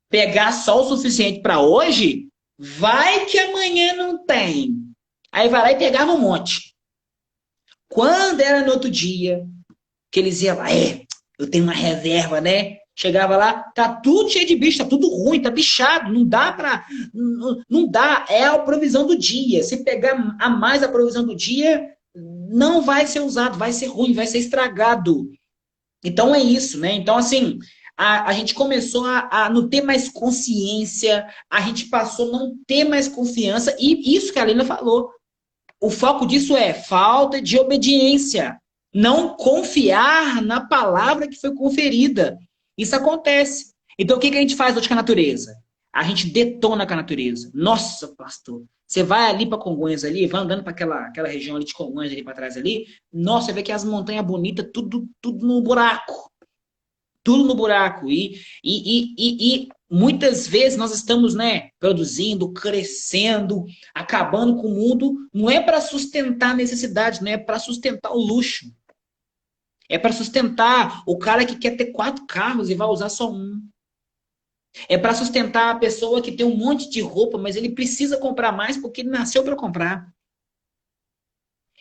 pegar só o suficiente para hoje, vai que amanhã não tem. Aí vai lá e pegava um monte. Quando era no outro dia, que eles iam lá, eu tenho uma reserva, né? Chegava lá, tá tudo cheio de bicho, tá tudo ruim, tá bichado, não dá pra. Não dá, é a provisão do dia. Se pegar a mais a provisão do dia, não vai ser usado, vai ser ruim, vai ser estragado. Então é isso, né? Então, assim, a gente começou a não ter mais consciência, a gente passou a não ter mais confiança, e isso que a Lena falou. O foco disso é falta de obediência. Não confiar na palavra que foi conferida. Isso acontece. Então, o que a gente faz hoje com a natureza? A gente detona com a natureza. Nossa, pastor, você vai ali para Congonhas ali, vai andando para aquela região ali de Congonhas ali para trás ali, nossa, você vê que as montanhas bonitas, tudo no buraco. Tudo no buraco. E muitas vezes nós estamos, né, produzindo, crescendo, acabando com o mundo. Não é para sustentar a necessidade, não é para sustentar o luxo. É para sustentar o cara que quer ter 4 carros e vai usar só um. É para sustentar a pessoa que tem um monte de roupa, mas ele precisa comprar mais porque ele nasceu para comprar.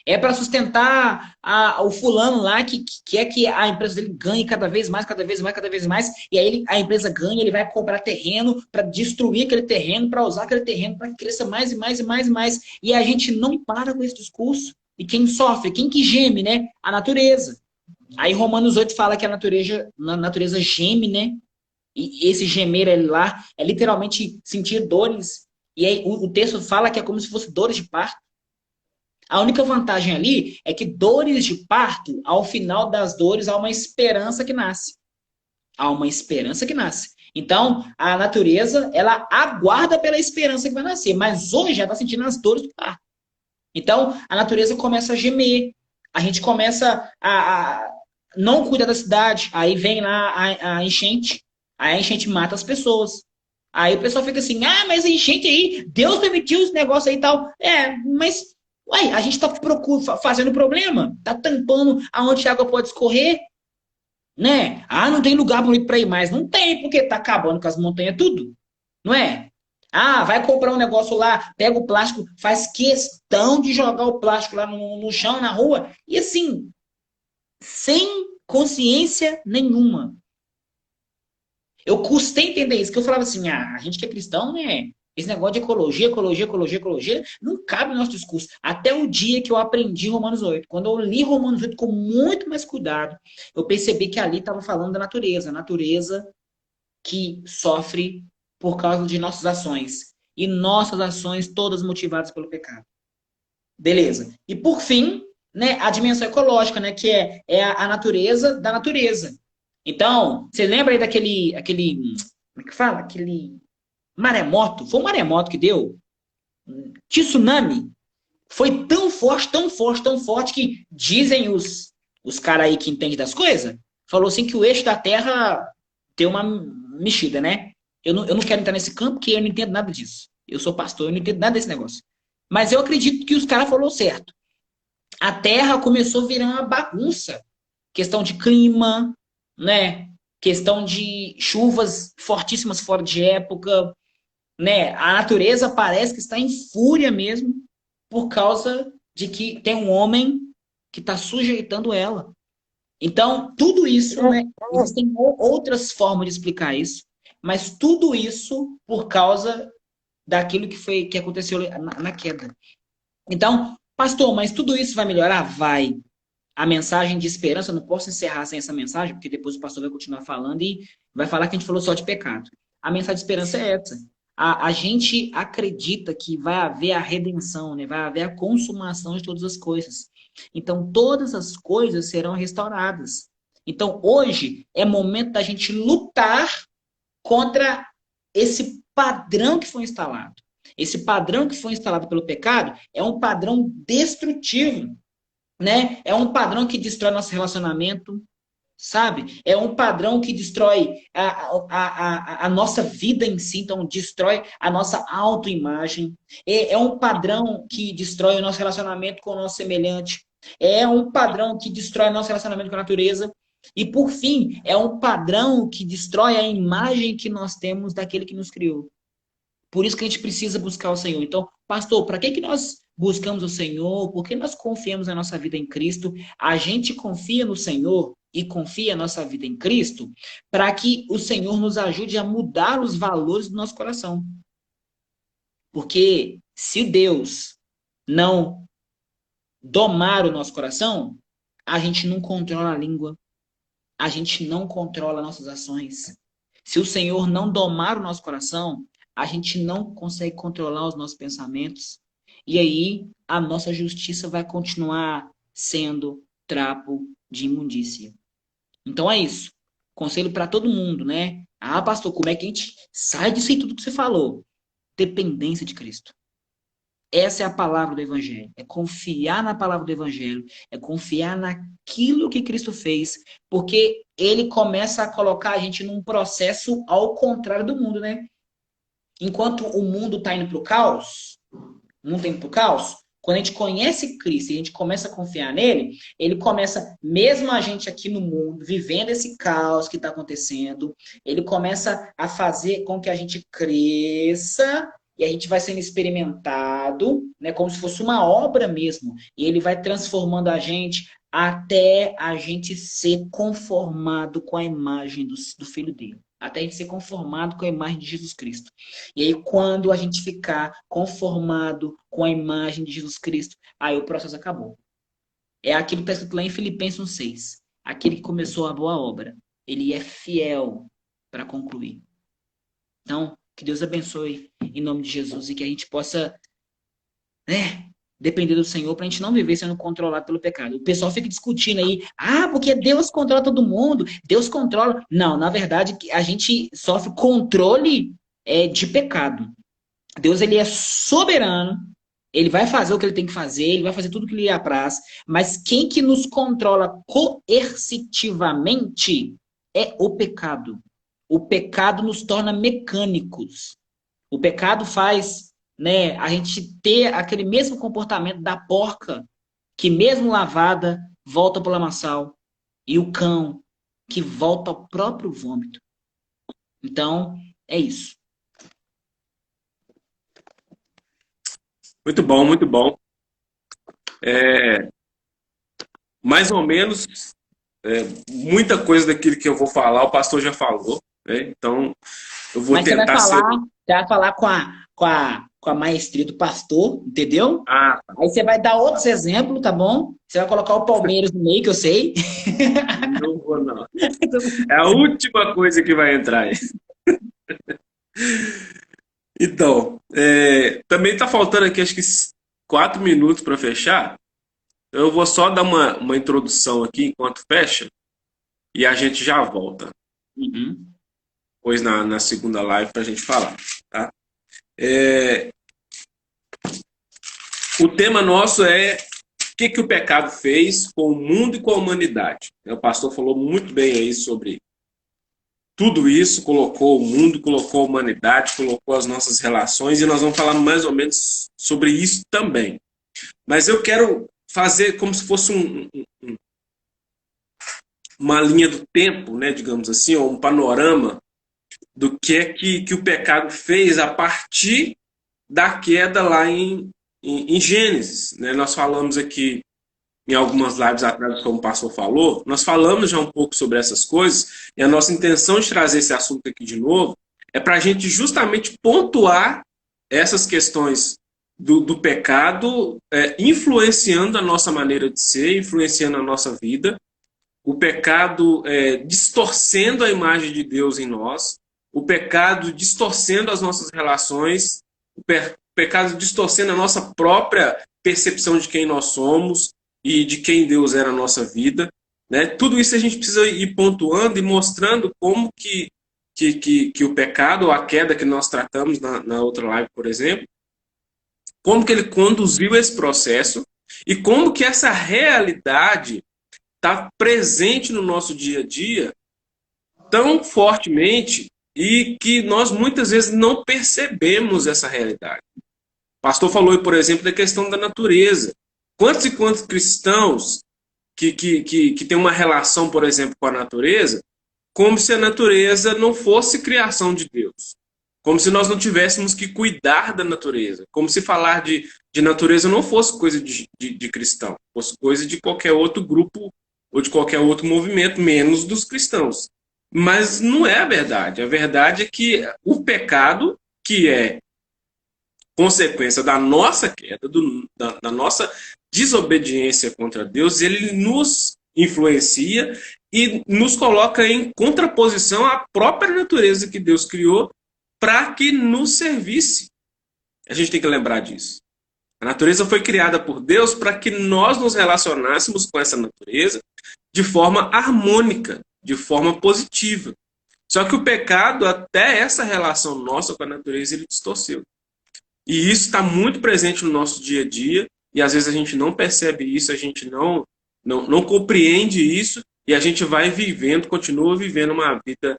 É para sustentar o fulano lá que quer que a empresa dele ganhe cada vez mais, cada vez mais, cada vez mais. E aí a empresa ganha, ele vai comprar terreno para destruir aquele terreno, para usar aquele terreno para que cresça mais e mais e mais e mais. E a gente não para com esse discurso. E quem sofre, quem que geme, né? A natureza. Aí Romanos 8 fala que a natureza geme, né? E esse gemer lá é literalmente sentir dores. E aí o texto fala que é como se fosse dores de parto. A única vantagem ali é que dores de parto, ao final das dores, há uma esperança que nasce. Há uma esperança que nasce. Então, a natureza, ela aguarda pela esperança que vai nascer, mas hoje já está sentindo as dores do parto. Então, a natureza começa a gemer. A gente começa a não cuidar da cidade. Aí vem lá a enchente. Aí a enchente mata as pessoas. Aí o pessoal fica assim, mas a enchente aí, Deus permitiu esse negócio aí e tal. Mas ué, a gente está fazendo problema, está tampando aonde a água pode escorrer, né? Não tem lugar bonito para ir mais. Não tem, porque está acabando com as montanhas tudo, não é? Vai comprar um negócio lá, pega o plástico, faz questão de jogar o plástico lá no chão, na rua, e assim, sem consciência nenhuma. Eu custei entender isso, que eu falava assim, a gente que é cristão, né? Esse negócio de ecologia, não cabe no nosso discurso. Até o dia que eu aprendi Romanos 8. Quando eu li Romanos 8 com muito mais cuidado, eu percebi que ali estava falando da natureza. A natureza que sofre por causa de nossas ações. E nossas ações todas motivadas pelo pecado. Beleza. E por fim, né, a dimensão ecológica, né, que é a natureza da natureza. Então, você lembra aí daquele, como é que fala? Aquele maremoto, foi um maremoto que deu, tsunami, foi tão forte, tão forte, tão forte que dizem os caras aí que entendem das coisas, falou assim que o eixo da Terra deu uma mexida, né? Eu não quero entrar nesse campo porque eu não entendo nada disso. Eu sou pastor, eu não entendo nada desse negócio. Mas eu acredito que os caras falaram certo. A Terra começou a virar uma bagunça. Questão de clima, né? Questão de chuvas fortíssimas fora de época, né? A natureza parece que está em fúria mesmo por causa de que tem um homem que está sujeitando ela. Então, tudo isso, né? Existem outras formas de explicar isso, mas tudo isso por causa daquilo que aconteceu na queda. Então, pastor, mas tudo isso vai melhorar? Vai. a mensagem de esperança, eu não posso encerrar sem essa mensagem, porque depois o pastor vai continuar falando e vai falar que a gente falou só de pecado. A mensagem de esperança é essa. A gente acredita que vai haver a redenção, né? Vai haver a consumação de todas as coisas. Então, todas as coisas serão restauradas. Então, hoje é momento da gente lutar contra esse padrão que foi instalado. Esse padrão que foi instalado pelo pecado é um padrão destrutivo, né? É um padrão que destrói nosso relacionamento, sabe? É um padrão que destrói a nossa vida em si, então destrói a nossa autoimagem. É um padrão que destrói o nosso relacionamento com o nosso semelhante. É um padrão que destrói o nosso relacionamento com a natureza. E, por fim, é um padrão que destrói a imagem que nós temos daquele que nos criou. Por isso que a gente precisa buscar o Senhor. Então, pastor, para que nós buscamos o Senhor? Por que nós confiamos a nossa vida em Cristo? A gente confia no Senhor e confia a nossa vida em Cristo para que o Senhor nos ajude a mudar os valores do nosso coração. Porque se Deus não domar o nosso coração, a gente não controla a língua, a gente não controla nossas ações. Se o Senhor não domar o nosso coração, a gente não consegue controlar os nossos pensamentos. E aí, a nossa justiça vai continuar sendo trapo de imundícia. Então é isso. Conselho para todo mundo, né? Ah, pastor, como é que a gente sai disso aí tudo que você falou? Dependência de Cristo. Essa é a palavra do Evangelho. É confiar na palavra do Evangelho. É confiar naquilo que Cristo fez. Porque ele começa a colocar a gente num processo ao contrário do mundo, né? Enquanto o mundo está indo para o caos, quando a gente conhece Cristo e a gente começa a confiar nele, ele começa, mesmo a gente aqui no mundo, vivendo esse caos que está acontecendo, ele começa a fazer com que a gente cresça e a gente vai sendo experimentado, né, como se fosse uma obra mesmo. E ele vai transformando a gente até a gente ser conformado com a imagem do Filho dele. Até a gente ser conformado com a imagem de Jesus Cristo. E aí, quando a gente ficar conformado com a imagem de Jesus Cristo, aí o processo acabou. É aquilo que está escrito lá em Filipenses 6. Aquele que começou a boa obra, ele é fiel para concluir. Então, que Deus abençoe em nome de Jesus e que a gente possa, né, depender do Senhor para a gente não viver sendo controlado pelo pecado. O pessoal fica discutindo aí, porque Deus controla todo mundo, Deus controla. Não, na verdade, a gente sofre controle de pecado. Deus, ele é soberano, ele vai fazer o que ele tem que fazer, ele vai fazer tudo o que lhe apraz, mas quem que nos controla coercitivamente é o pecado. O pecado nos torna mecânicos. O pecado faz, né, a gente ter aquele mesmo comportamento da porca, que mesmo lavada, volta para o lamaçal, e o cão, que volta ao próprio vômito. Então, é isso. Muito bom, muito bom. Mais ou menos, muita coisa daquilo que eu vou falar, o pastor já falou, né? Então, eu vou tentar ser... Você vai falar com a maestria do pastor, entendeu? Aí você vai dar outros exemplos, tá bom? Você vai colocar o Palmeiras no meio, que eu sei. Não vou, não. É a última coisa que vai entrar aí. Então, também está faltando aqui, acho que 4 minutos para fechar. Eu vou só dar uma introdução aqui enquanto fecha e a gente já volta. Depois na segunda live para a gente falar. Tá? O tema nosso é o que o pecado fez com o mundo e com a humanidade. O pastor falou muito bem aí sobre tudo isso, colocou o mundo, colocou a humanidade, colocou as nossas relações, e nós vamos falar mais ou menos sobre isso também. Mas eu quero fazer como se fosse uma linha do tempo, né, digamos assim, ou um panorama do que é que o pecado fez a partir da queda lá em Gênesis. Né? Nós falamos aqui em algumas lives atrás, como o pastor falou, nós falamos já um pouco sobre essas coisas, e a nossa intenção de trazer esse assunto aqui de novo é para a gente justamente pontuar essas questões do pecado influenciando a nossa maneira de ser, influenciando a nossa vida, o pecado distorcendo a imagem de Deus em nós, o pecado distorcendo as nossas relações, o pecado distorcendo a nossa própria percepção de quem nós somos e de quem Deus é na nossa vida. Né? Tudo isso a gente precisa ir pontuando e mostrando como que o pecado ou a queda que nós tratamos na outra live, por exemplo, como que ele conduziu esse processo e como que essa realidade está presente no nosso dia a dia tão fortemente e que nós muitas vezes não percebemos essa realidade. O pastor falou, por exemplo, da questão da natureza. Quantos e quantos cristãos que têm uma relação, por exemplo, com a natureza, como se a natureza não fosse criação de Deus. Como se nós não tivéssemos que cuidar da natureza. Como se falar de natureza não fosse coisa de cristão, fosse coisa de qualquer outro grupo ou de qualquer outro movimento, menos dos cristãos. Mas não é a verdade. A verdade é que o pecado, que é consequência da nossa queda, da nossa desobediência contra Deus, ele nos influencia e nos coloca em contraposição à própria natureza que Deus criou para que nos servisse. A gente tem que lembrar disso. A natureza foi criada por Deus para que nós nos relacionássemos com essa natureza de forma harmônica, de forma positiva. Só que o pecado, até essa relação nossa com a natureza, ele distorceu. E isso está muito presente no nosso dia a dia, e às vezes a gente não percebe isso, a gente não compreende isso, e a gente vai vivendo, continua vivendo uma vida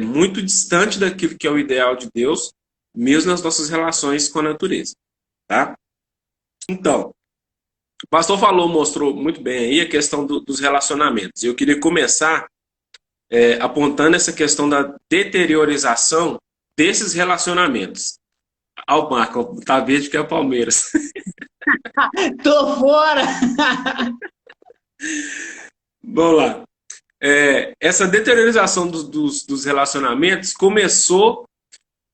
muito distante daquilo que é o ideal de Deus, mesmo nas nossas relações com a natureza. Tá? Então, o pastor mostrou muito bem aí a questão dos relacionamentos. Eu queria começar apontando essa questão da deteriorização desses relacionamentos. O Marco, tá verde que é o Palmeiras. Tô fora! Vamos lá. Essa deteriorização dos relacionamentos começou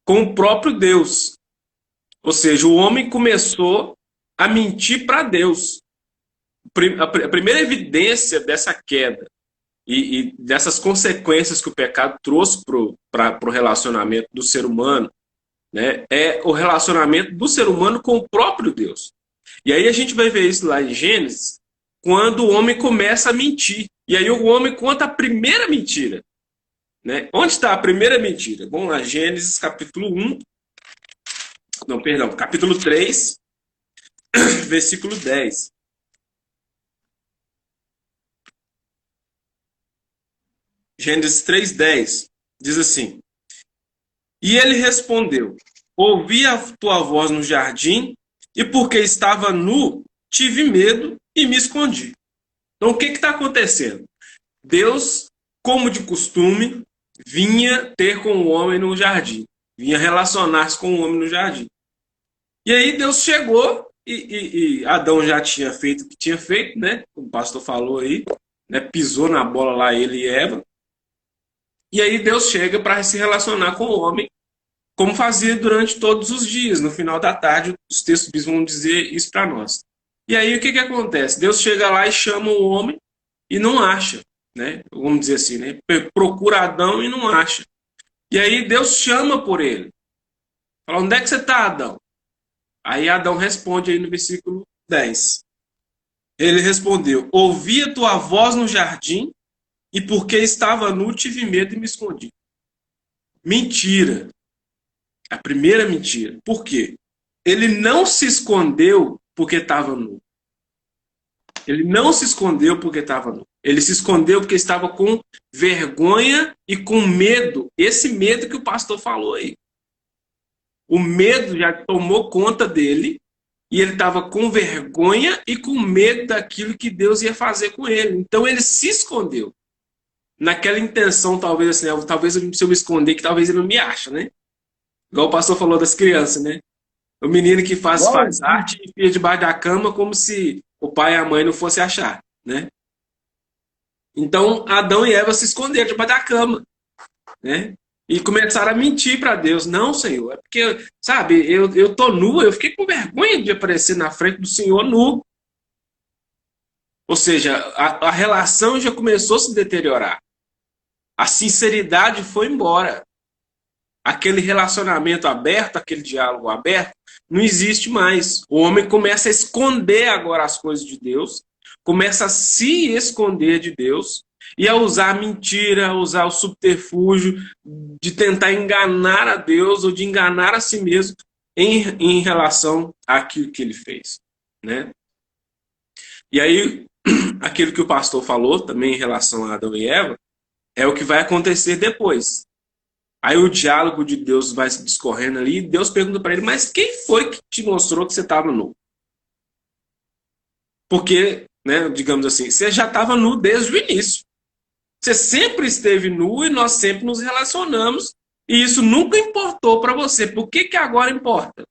com o próprio Deus. Ou seja, o homem começou a mentir para Deus. A primeira evidência dessa queda e dessas consequências que o pecado trouxe para o relacionamento do ser humano, né, é o relacionamento do ser humano com o próprio Deus. E aí a gente vai ver isso lá em Gênesis, quando o homem começa a mentir. E aí o homem conta a primeira mentira. Né? Onde está a primeira mentira? Vamos lá, Gênesis capítulo 1. Não, perdão, capítulo 3, versículo 10. Gênesis 3:10 diz assim: E ele respondeu: Ouvi a tua voz no jardim, e porque estava nu, tive medo e me escondi. Então, o que está acontecendo? Deus, como de costume, vinha ter com o homem no jardim. Vinha relacionar-se com o homem no jardim. E aí Deus chegou e Adão já tinha feito o que tinha feito, né? Como o pastor falou aí, né? Pisou na bola lá ele e Eva. E aí Deus chega para se relacionar com o homem, como fazia durante todos os dias. No final da tarde, os textos vão dizer isso para nós. E aí o que acontece? Deus chega lá e chama o homem e não acha, né? Vamos dizer assim, né? Procura Adão e não acha. E aí Deus chama por ele. Fala, onde é que você está, Adão? Aí Adão responde aí no versículo 10. Ele respondeu: Ouvi a tua voz no jardim, e porque estava nu, tive medo e me escondi. Mentira. A primeira mentira. Por quê? Ele não se escondeu porque estava nu. Ele não se escondeu porque estava nu. Ele se escondeu porque estava com vergonha e com medo. Esse medo que o pastor falou aí. O medo já tomou conta dele e ele estava com vergonha e com medo daquilo que Deus ia fazer com ele. Então ele se escondeu. Naquela intenção, talvez assim, talvez se eu me esconder, que talvez ele não me ache, né? Igual o pastor falou das crianças, né? O menino que faz arte e enfia debaixo da cama como se o pai e a mãe não fossem achar, né? Então, Adão e Eva se esconderam debaixo da cama, né? E começaram a mentir para Deus. Não, Senhor, é porque, sabe, eu tô nu, eu fiquei com vergonha de aparecer na frente do Senhor nu. Ou seja, a relação já começou a se deteriorar. A sinceridade foi embora. Aquele relacionamento aberto, aquele diálogo aberto, não existe mais. O homem começa a esconder agora as coisas de Deus, começa a se esconder de Deus e a usar a mentira, a usar o subterfúgio de tentar enganar a Deus ou de enganar a si mesmo em relação àquilo que ele fez, né? E aí, aquilo que o pastor falou também em relação a Adão e Eva é o que vai acontecer depois. Aí o diálogo de Deus vai se discorrendo ali e Deus pergunta para ele, mas quem foi que te mostrou que você estava nu? Porque, né, digamos assim, você já estava nu desde o início. Você sempre esteve nu e nós sempre nos relacionamos e isso nunca importou para você. Por que que agora importa? O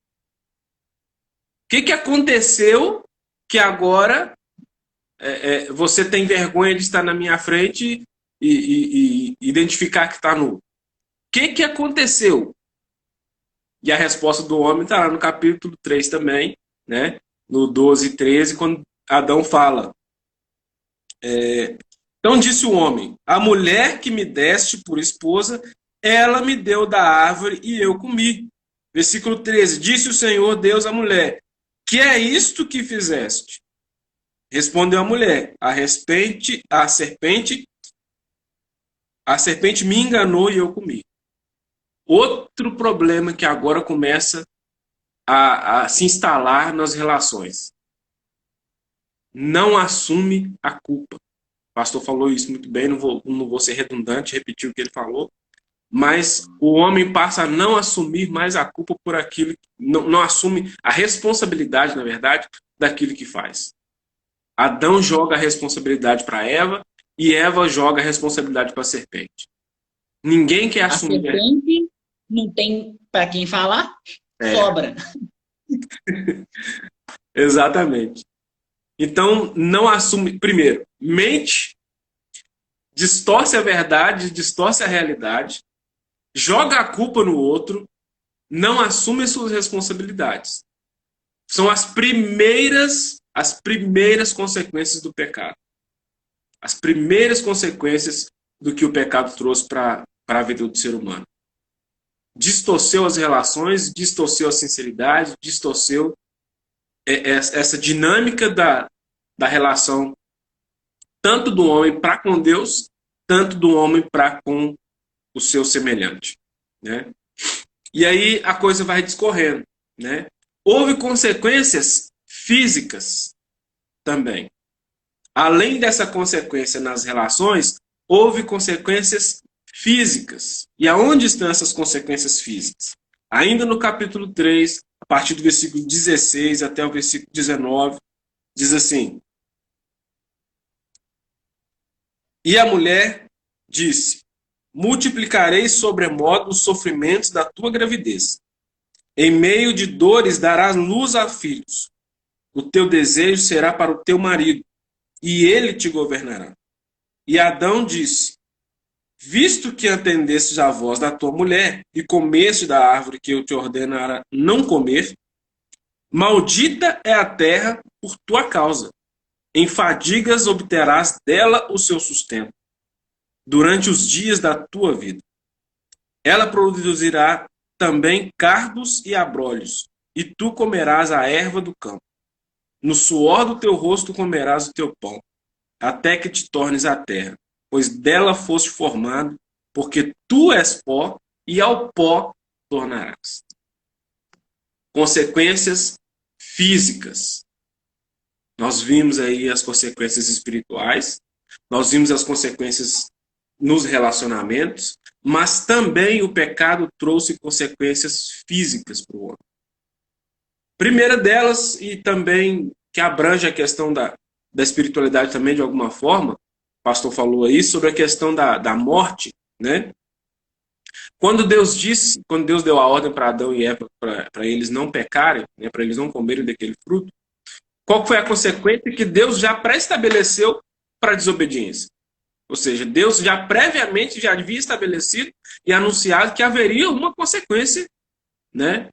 que que aconteceu que agora você tem vergonha de estar na minha frente e identificar que está nu? O que que aconteceu? E a resposta do homem está lá no capítulo 3 também, né? No 12 e 13, quando Adão fala. Então disse o homem, a mulher que me deste por esposa, ela me deu da árvore e eu comi. Versículo 13, disse o Senhor Deus à mulher, que é isto que fizeste? Respondeu a mulher, a serpente me enganou e eu comi. Outro problema que agora começa a se instalar nas relações. Não assume a culpa. O pastor falou isso muito bem, não vou ser redundante, repetir o que ele falou, mas o homem passa a não assumir mais a culpa por aquilo, não assume a responsabilidade, na verdade, daquilo que faz. Adão joga a responsabilidade para Eva e Eva joga a responsabilidade para a serpente. Ninguém quer assumir. A serpente não tem para quem falar, sobra. Exatamente. Então, não assume. Primeiro, mente, distorce a verdade, distorce a realidade, joga a culpa no outro, não assume suas responsabilidades. São as primeiras consequências do pecado. As primeiras consequências do que o pecado trouxe para a vida do ser humano. Distorceu as relações, distorceu a sinceridade, distorceu essa dinâmica da relação tanto do homem para com Deus, tanto do homem para com o seu semelhante, né? E aí a coisa vai discorrendo, né? Houve consequências físicas também. Além dessa consequência nas relações, houve consequências físicas. E aonde estão essas consequências físicas? Ainda no capítulo 3, a partir do versículo 16 até o versículo 19, diz assim: E a mulher disse, multiplicarei sobremodo os sofrimentos da tua gravidez. Em meio de dores darás luz a filhos. O teu desejo será para o teu marido, e ele te governará. E Adão disse, visto que atendestes à voz da tua mulher, e comeste da árvore que eu te ordenara não comer, maldita é a terra por tua causa. Em fadigas obterás dela o seu sustento, durante os dias da tua vida. Ela produzirá também cardos e abrolhos, e tu comerás a erva do campo. No suor do teu rosto comerás o teu pão, até que te tornes a terra, pois dela foste formado, porque tu és pó, e ao pó tornarás. Consequências físicas. Nós vimos aí as consequências espirituais, nós vimos as consequências nos relacionamentos, mas também o pecado trouxe consequências físicas para o homem. Primeira delas, e também que abrange a questão da espiritualidade também de alguma forma, o pastor falou aí sobre a questão da morte, né? Quando Deus deu a ordem para Adão e Eva para eles não pecarem, né, para eles não comerem daquele fruto, qual foi a consequência que Deus já pré-estabeleceu para a desobediência? Ou seja, Deus já previamente já havia estabelecido e anunciado que haveria uma consequência, né,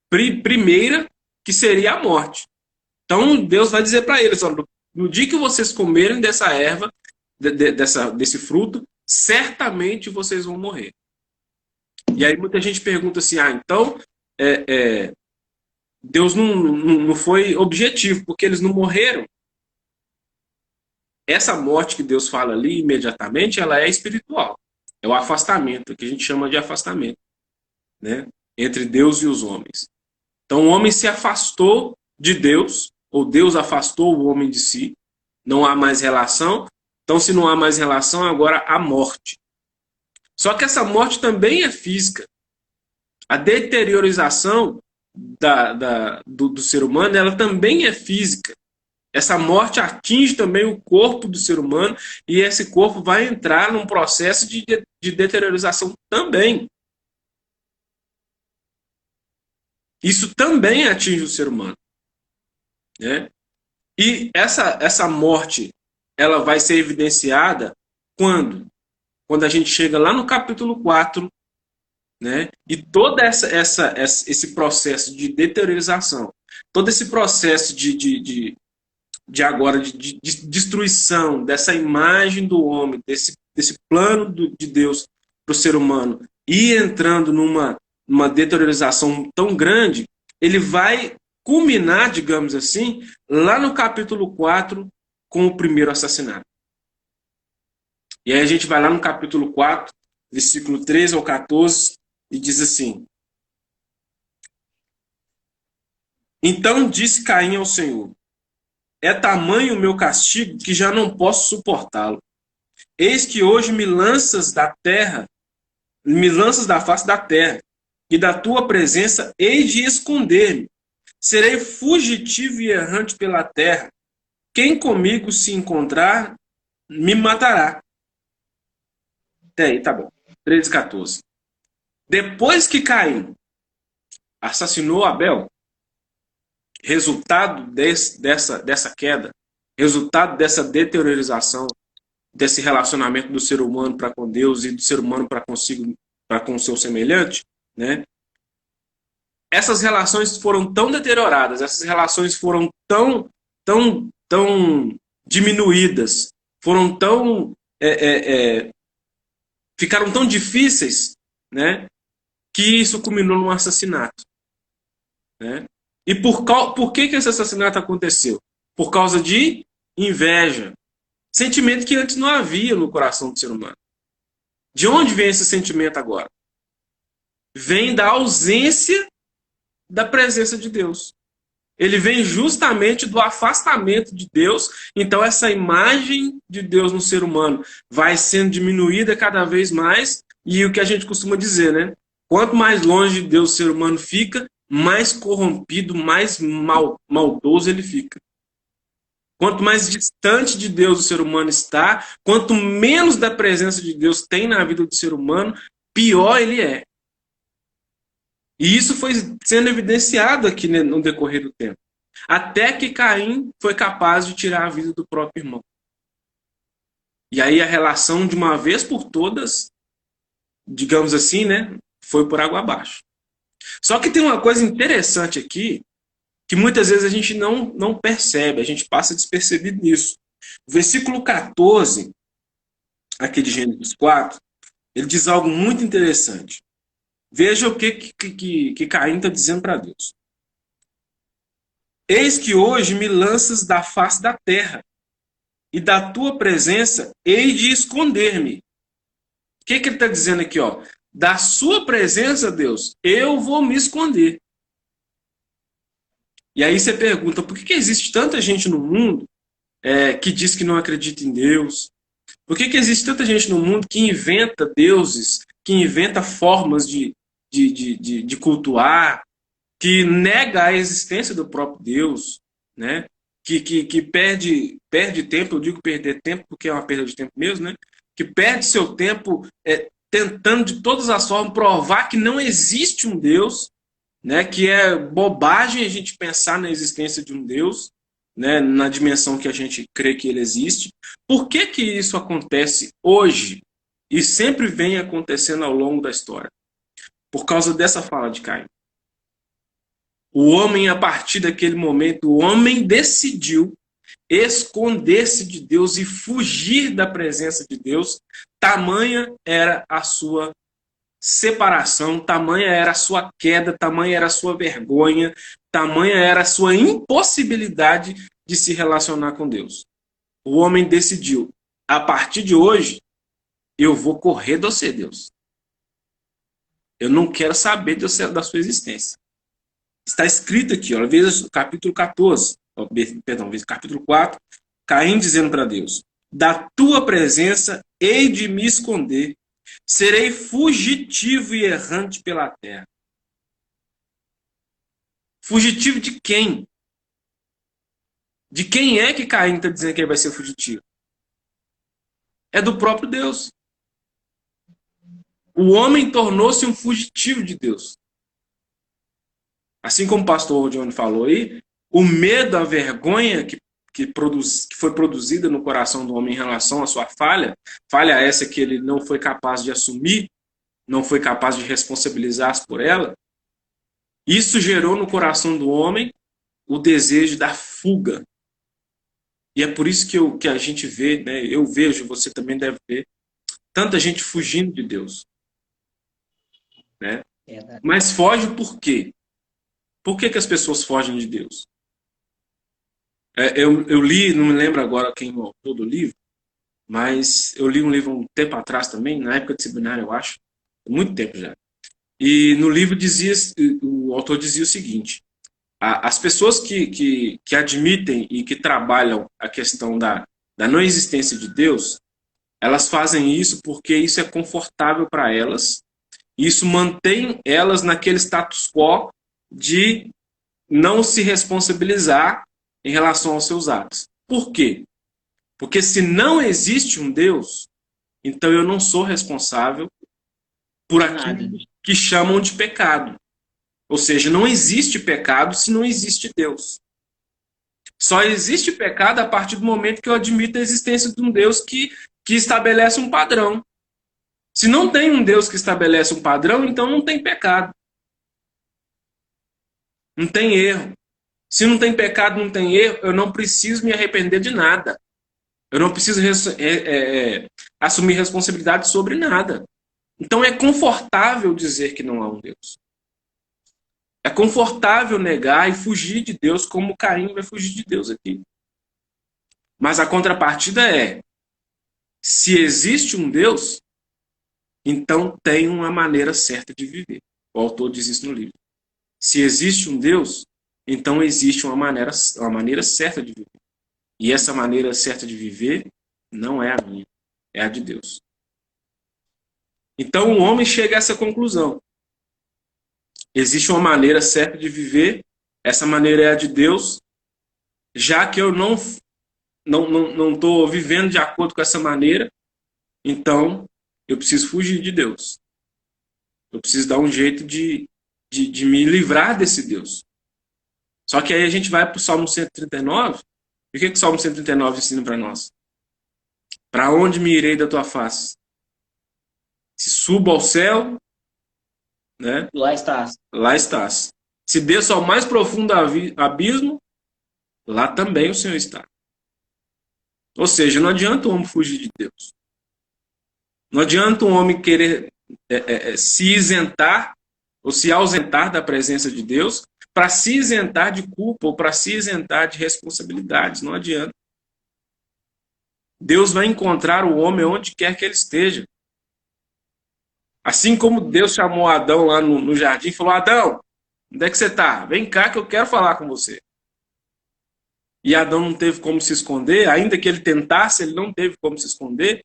primeira, que seria a morte. Então Deus vai dizer para eles: olha, no dia que vocês comerem dessa erva, desse fruto, certamente vocês vão morrer. E aí muita gente pergunta assim: então Deus não foi objetivo, porque eles não morreram. Essa morte que Deus fala ali imediatamente, ela é espiritual. É o afastamento, que a gente chama de afastamento, né, entre Deus e os homens. Então o homem se afastou de Deus, ou Deus afastou o homem de si. Não há mais relação. Então, se não há mais relação, agora há morte. Só que essa morte também é física. A deteriorização do ser humano, ela também é física. Essa morte atinge também o corpo do ser humano e esse corpo vai entrar num processo de deteriorização também. Isso também atinge o ser humano, né? E essa morte, ela vai ser evidenciada quando? Quando a gente chega lá no capítulo 4, né? E todo esse processo de deteriorização, todo esse processo de destruição dessa imagem do homem, desse plano de Deus para o ser humano, e entrando numa deteriorização tão grande, ele vai culminar, digamos assim, lá no capítulo 4, com o primeiro assassinato. E aí a gente vai lá no capítulo 4, versículo 13 ao 14, e diz assim: Então disse Caim ao Senhor: É tamanho o meu castigo que já não posso suportá-lo. Eis que hoje me lanças da face da terra, e da tua presença hei de esconder-me. Serei fugitivo e errante pela terra. Quem comigo se encontrar, me matará. Até aí, tá bom. 13, 14. Depois que Caim assassinou Abel, resultado dessa queda, resultado dessa deteriorização, desse relacionamento do ser humano para com Deus e do ser humano para com o seu semelhante, né? Essas relações foram tão deterioradas, essas relações foram tão diminuídas, foram ficaram tão difíceis, né, que isso culminou num assassinato, né? E por que esse assassinato aconteceu? Por causa de inveja. Sentimento que antes não havia no coração do ser humano. De onde vem esse sentimento agora? Vem da ausência da presença de Deus. Ele vem justamente do afastamento de Deus. Então essa imagem de Deus no ser humano vai sendo diminuída cada vez mais. E o que a gente costuma dizer, né? Quanto mais longe de Deus o ser humano fica, mais corrompido, mais maldoso ele fica. Quanto mais distante de Deus o ser humano está, quanto menos da presença de Deus tem na vida do ser humano, pior ele é. E isso foi sendo evidenciado aqui no decorrer do tempo. Até que Caim foi capaz de tirar a vida do próprio irmão. E aí a relação, de uma vez por todas, digamos assim, né, foi por água abaixo. Só que tem uma coisa interessante aqui, que muitas vezes a gente não percebe, a gente passa despercebido nisso. O versículo 14, aqui de Gênesis 4, ele diz algo muito interessante. Veja o que Caim está dizendo para Deus. Eis que hoje me lanças da face da terra, e da tua presença hei de esconder-me. O que ele está dizendo aqui? Ó? Da sua presença, Deus, eu vou me esconder. E aí você pergunta, por que existe tanta gente no mundo que diz que não acredita em Deus? Por que existe tanta gente no mundo que inventa deuses, que inventa formas de cultuar, que nega a existência do próprio Deus, né? Que perde tempo, eu digo perder tempo porque é uma perda de tempo mesmo, né? Que perde seu tempo tentando de todas as formas provar que não existe um Deus, né? Que é bobagem a gente pensar na existência de um Deus, né, na dimensão que a gente crê que ele existe. Por que que isso acontece hoje e sempre vem acontecendo ao longo da história? Por causa dessa fala de Caim. O homem, a partir daquele momento, o homem decidiu esconder-se de Deus e fugir da presença de Deus. Tamanha era a sua separação, tamanha era a sua queda, tamanha era a sua vergonha, tamanha era a sua impossibilidade de se relacionar com Deus. O homem decidiu, a partir de hoje, eu vou correr de você, Deus. Eu não quero saber da sua existência. Está escrito aqui, ó, veja o capítulo 14, perdão, veja o capítulo 4, Caim dizendo para Deus: da tua presença hei de me esconder, serei fugitivo e errante pela terra. Fugitivo de quem? De quem é que Caim está dizendo que ele vai ser fugitivo? É do próprio Deus. O homem tornou-se um fugitivo de Deus. Assim como o pastor Johnny falou aí, o medo, a vergonha que foi produzida no coração do homem em relação à sua falha essa que ele não foi capaz de assumir, não foi capaz de responsabilizar-se por ela, isso gerou no coração do homem o desejo da fuga. E é por isso que a gente vê, né, eu vejo, você também deve ver, tanta gente fugindo de Deus. Né? Mas foge por quê? Por que as pessoas fogem de Deus? Eu li, não me lembro agora quem é o autor do livro, mas eu li um livro um tempo atrás também, na época de seminário, eu acho, muito tempo já. E no livro o autor dizia o seguinte: as pessoas que admitem e que trabalham a questão da não existência de Deus, elas fazem isso porque isso é confortável para elas, e isso mantém elas naquele status quo de não se responsabilizar em relação aos seus atos. Por quê? Porque se não existe um Deus, então eu não sou responsável por aquilo que chamam de pecado. Ou seja, não existe pecado se não existe Deus. Só existe pecado a partir do momento que eu admito a existência de um Deus que estabelece um padrão. Se não tem um Deus que estabelece um padrão, então não tem pecado. Não tem erro. Se não tem pecado, não tem erro, eu não preciso me arrepender de nada. Eu não preciso assumir responsabilidade sobre nada. Então é confortável dizer que não há um Deus. É confortável negar e fugir de Deus, como Caim vai fugir de Deus aqui. Mas a contrapartida é: se existe um Deus, então tem uma maneira certa de viver. O autor diz isso no livro. Se existe um Deus, então existe uma maneira certa de viver. E essa maneira certa de viver não é a minha, é a de Deus. Então o homem chega a essa conclusão. Existe uma maneira certa de viver, essa maneira é a de Deus, já que eu não estou vivendo de acordo com essa maneira, então eu preciso fugir de Deus. Eu preciso dar um jeito de me livrar desse Deus. Só que aí a gente vai para o Salmo 139. E o que o Salmo 139 ensina para nós? Para onde me irei da tua face? Se subo ao céu, né? Lá estás. Lá estás. Se desço ao mais profundo abismo, lá também o Senhor está. Ou seja, não adianta o homem fugir de Deus. Não adianta o homem querer se isentar ou se ausentar da presença de Deus para se isentar de culpa ou para se isentar de responsabilidades. Não adianta. Deus vai encontrar o homem onde quer que ele esteja. Assim como Deus chamou Adão lá no jardim e falou: Adão, onde é que você está? Vem cá que eu quero falar com você. E Adão não teve como se esconder, ainda que ele tentasse, ele não teve como se esconder.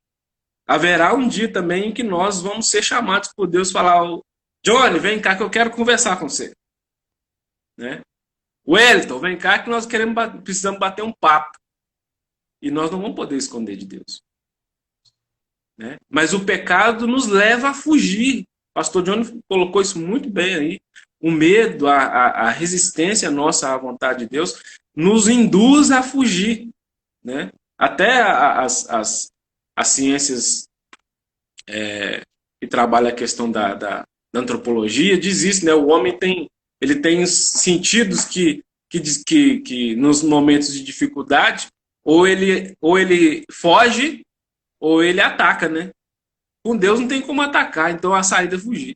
Haverá um dia também em que nós vamos ser chamados por Deus e falar: Johnny, vem cá que eu quero conversar com você. Né? Wellington, vem cá que nós precisamos bater um papo. E nós não vamos poder esconder de Deus. Né? Mas o pecado nos leva a fugir. O pastor Johnny colocou isso muito bem aí. O medo, a resistência nossa à vontade de Deus nos induz a fugir, né? Até as ciências que trabalham a questão da antropologia diz isso, né? O homem ele tem sentidos que nos momentos de dificuldade ou ele foge ou ele ataca, né? Com Deus não tem como atacar, então a saída é fugir,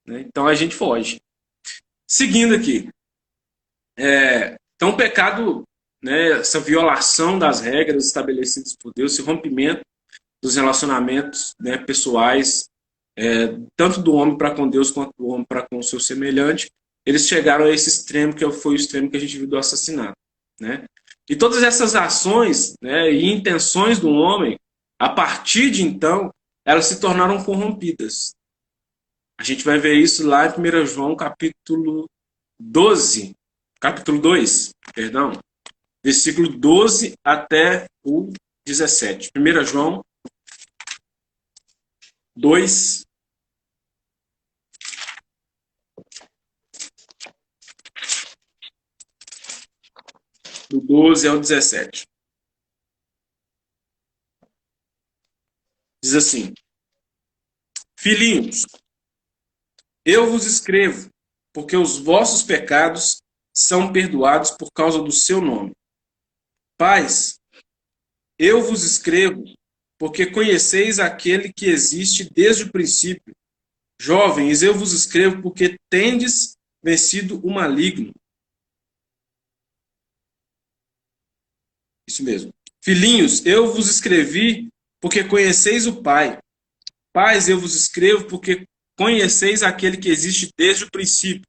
né? Então a gente foge. Seguindo aqui, então o pecado, né, essa violação das regras estabelecidas por Deus, esse rompimento dos relacionamentos, né, pessoais, tanto do homem para com Deus quanto do homem para com o seu semelhante, eles chegaram a esse extremo que foi o extremo que a gente viu do assassinato, né? E todas essas ações, né, e intenções do homem, a partir de então, elas se tornaram corrompidas. A gente vai ver isso lá em 1 João capítulo 12, capítulo 2, perdão, versículo 12 até o 17. 1 João 2, do 12 ao 17. Diz assim: Filhinhos, eu vos escrevo, porque os vossos pecados são perdoados por causa do seu nome. Pais, eu vos escrevo, porque conheceis aquele que existe desde o princípio. Jovens, eu vos escrevo, porque tendes vencido o maligno. Isso mesmo. Filhinhos, eu vos escrevi, porque conheceis o Pai. Pais, eu vos escrevo, porque conheceis aquele que existe desde o princípio.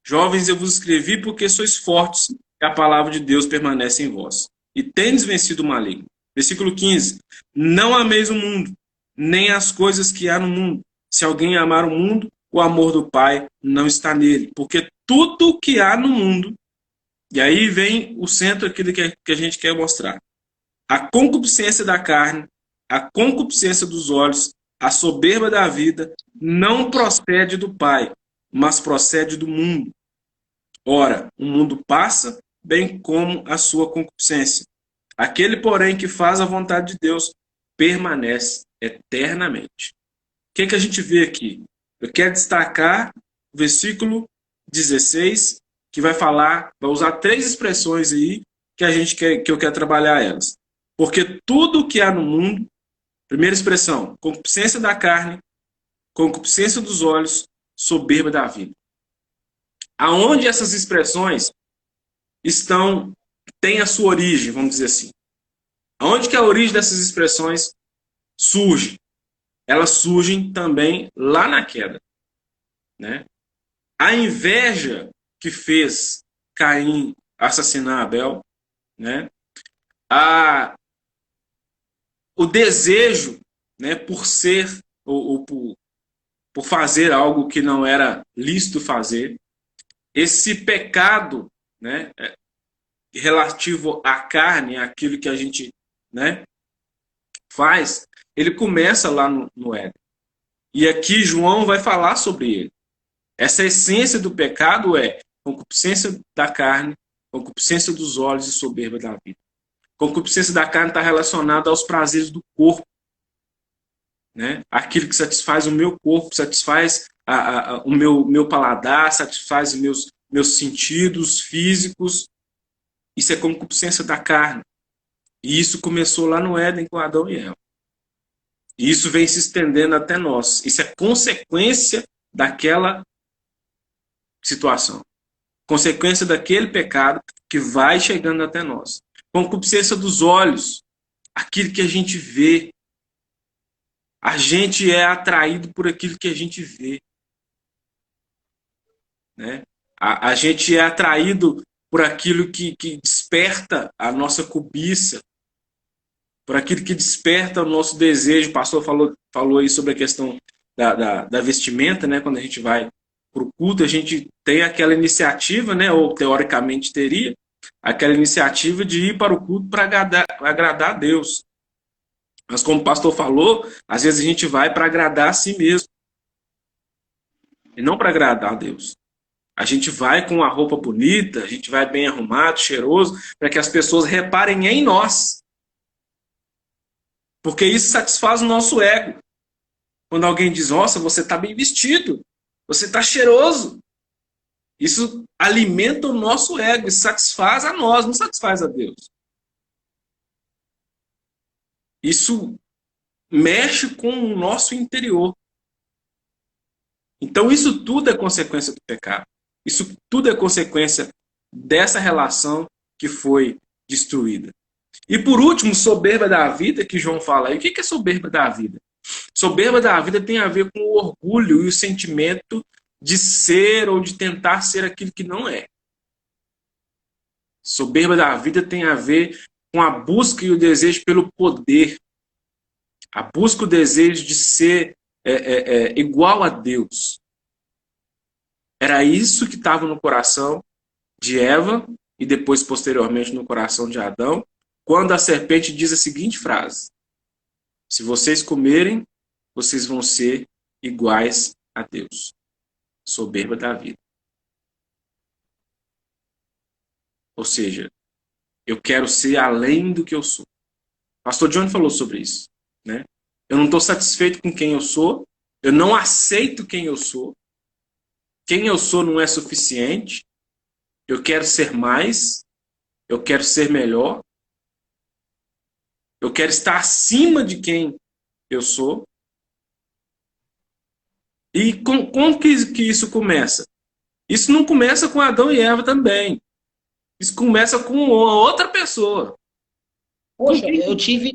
Jovens, eu vos escrevi, porque sois fortes, e a palavra de Deus permanece em vós. E tendes vencido o maligno. Versículo 15. Não ameis o mundo, nem as coisas que há no mundo. Se alguém amar o mundo, o amor do Pai não está nele. Porque tudo que há no mundo, e aí vem o centro aqui do que a gente quer mostrar. A concupiscência da carne, a concupiscência dos olhos, a soberba da vida, não procede do Pai, mas procede do mundo. Ora, o mundo passa, bem como a sua concupiscência. Aquele, porém, que faz a vontade de Deus, permanece eternamente. O que a gente vê aqui? Eu quero destacar o versículo 16, que vai usar 3 expressões aí que eu quero trabalhar elas. Porque tudo o que há no mundo, primeira expressão, concupiscência da carne, concupiscência dos olhos, soberba da vida. Aonde essas expressões têm a sua origem, vamos dizer assim. Aonde que a origem dessas expressões surge? Elas surgem também lá na queda, né? A inveja que fez Caim assassinar Abel, né? O desejo, né, por ser ou por fazer algo que não era lícito fazer, esse pecado, né, relativo à carne, aquilo que a gente, né, faz, ele começa lá no Éden. E aqui João vai falar sobre ele. Essa essência do pecado é concupiscência da carne, concupiscência dos olhos e soberba da vida. Concupiscência da carne está relacionada aos prazeres do corpo, né? Aquilo que satisfaz o meu corpo, satisfaz o meu paladar, satisfaz os meus sentidos físicos. Isso é concupiscência da carne. E isso começou lá no Éden com Adão e Eva. E isso vem se estendendo até nós. Isso é consequência daquela situação. Consequência daquele pecado que vai chegando até nós. Concupiscência dos olhos, aquilo que a gente vê. A gente é atraído por aquilo que a gente vê, né? A gente é atraído por aquilo que desperta a nossa cobiça, por aquilo que desperta o nosso desejo. O pastor falou aí sobre a questão da vestimenta, né? Quando a gente vai para o culto, a gente tem aquela iniciativa, né? Ou teoricamente teria, aquela iniciativa de ir para o culto para agradar a Deus. Mas como o pastor falou, às vezes a gente vai para agradar a si mesmo. E não para agradar a Deus. A gente vai com uma roupa bonita, a gente vai bem arrumado, cheiroso, para que as pessoas reparem em nós. Porque isso satisfaz o nosso ego. Quando alguém diz, nossa, você está bem vestido, você está cheiroso. Isso alimenta o nosso ego e satisfaz a nós, não satisfaz a Deus. Isso mexe com o nosso interior. Então isso tudo é consequência do pecado. Isso tudo é consequência dessa relação que foi destruída. E por último, soberba da vida, que João fala aí. O que é soberba da vida? Soberba da vida tem a ver com o orgulho e o sentimento de ser ou de tentar ser aquilo que não é. Soberba da vida tem a ver com a busca e o desejo pelo poder. A busca e o desejo de ser igual a Deus. Era isso que estava no coração de Eva e depois, posteriormente, no coração de Adão, quando a serpente diz a seguinte frase: se vocês comerem, vocês vão ser iguais a Deus. Soberba da vida. Ou seja, eu quero ser além do que eu sou. Pastor John falou sobre isso, né? Eu não estou satisfeito com quem eu sou, eu não aceito quem eu sou. Quem eu sou não é suficiente. Eu quero ser mais, eu quero ser melhor. Eu quero estar acima de quem eu sou. E como que isso começa? Isso não começa com Adão e Eva também. Isso começa com outra pessoa. Poxa, eu tive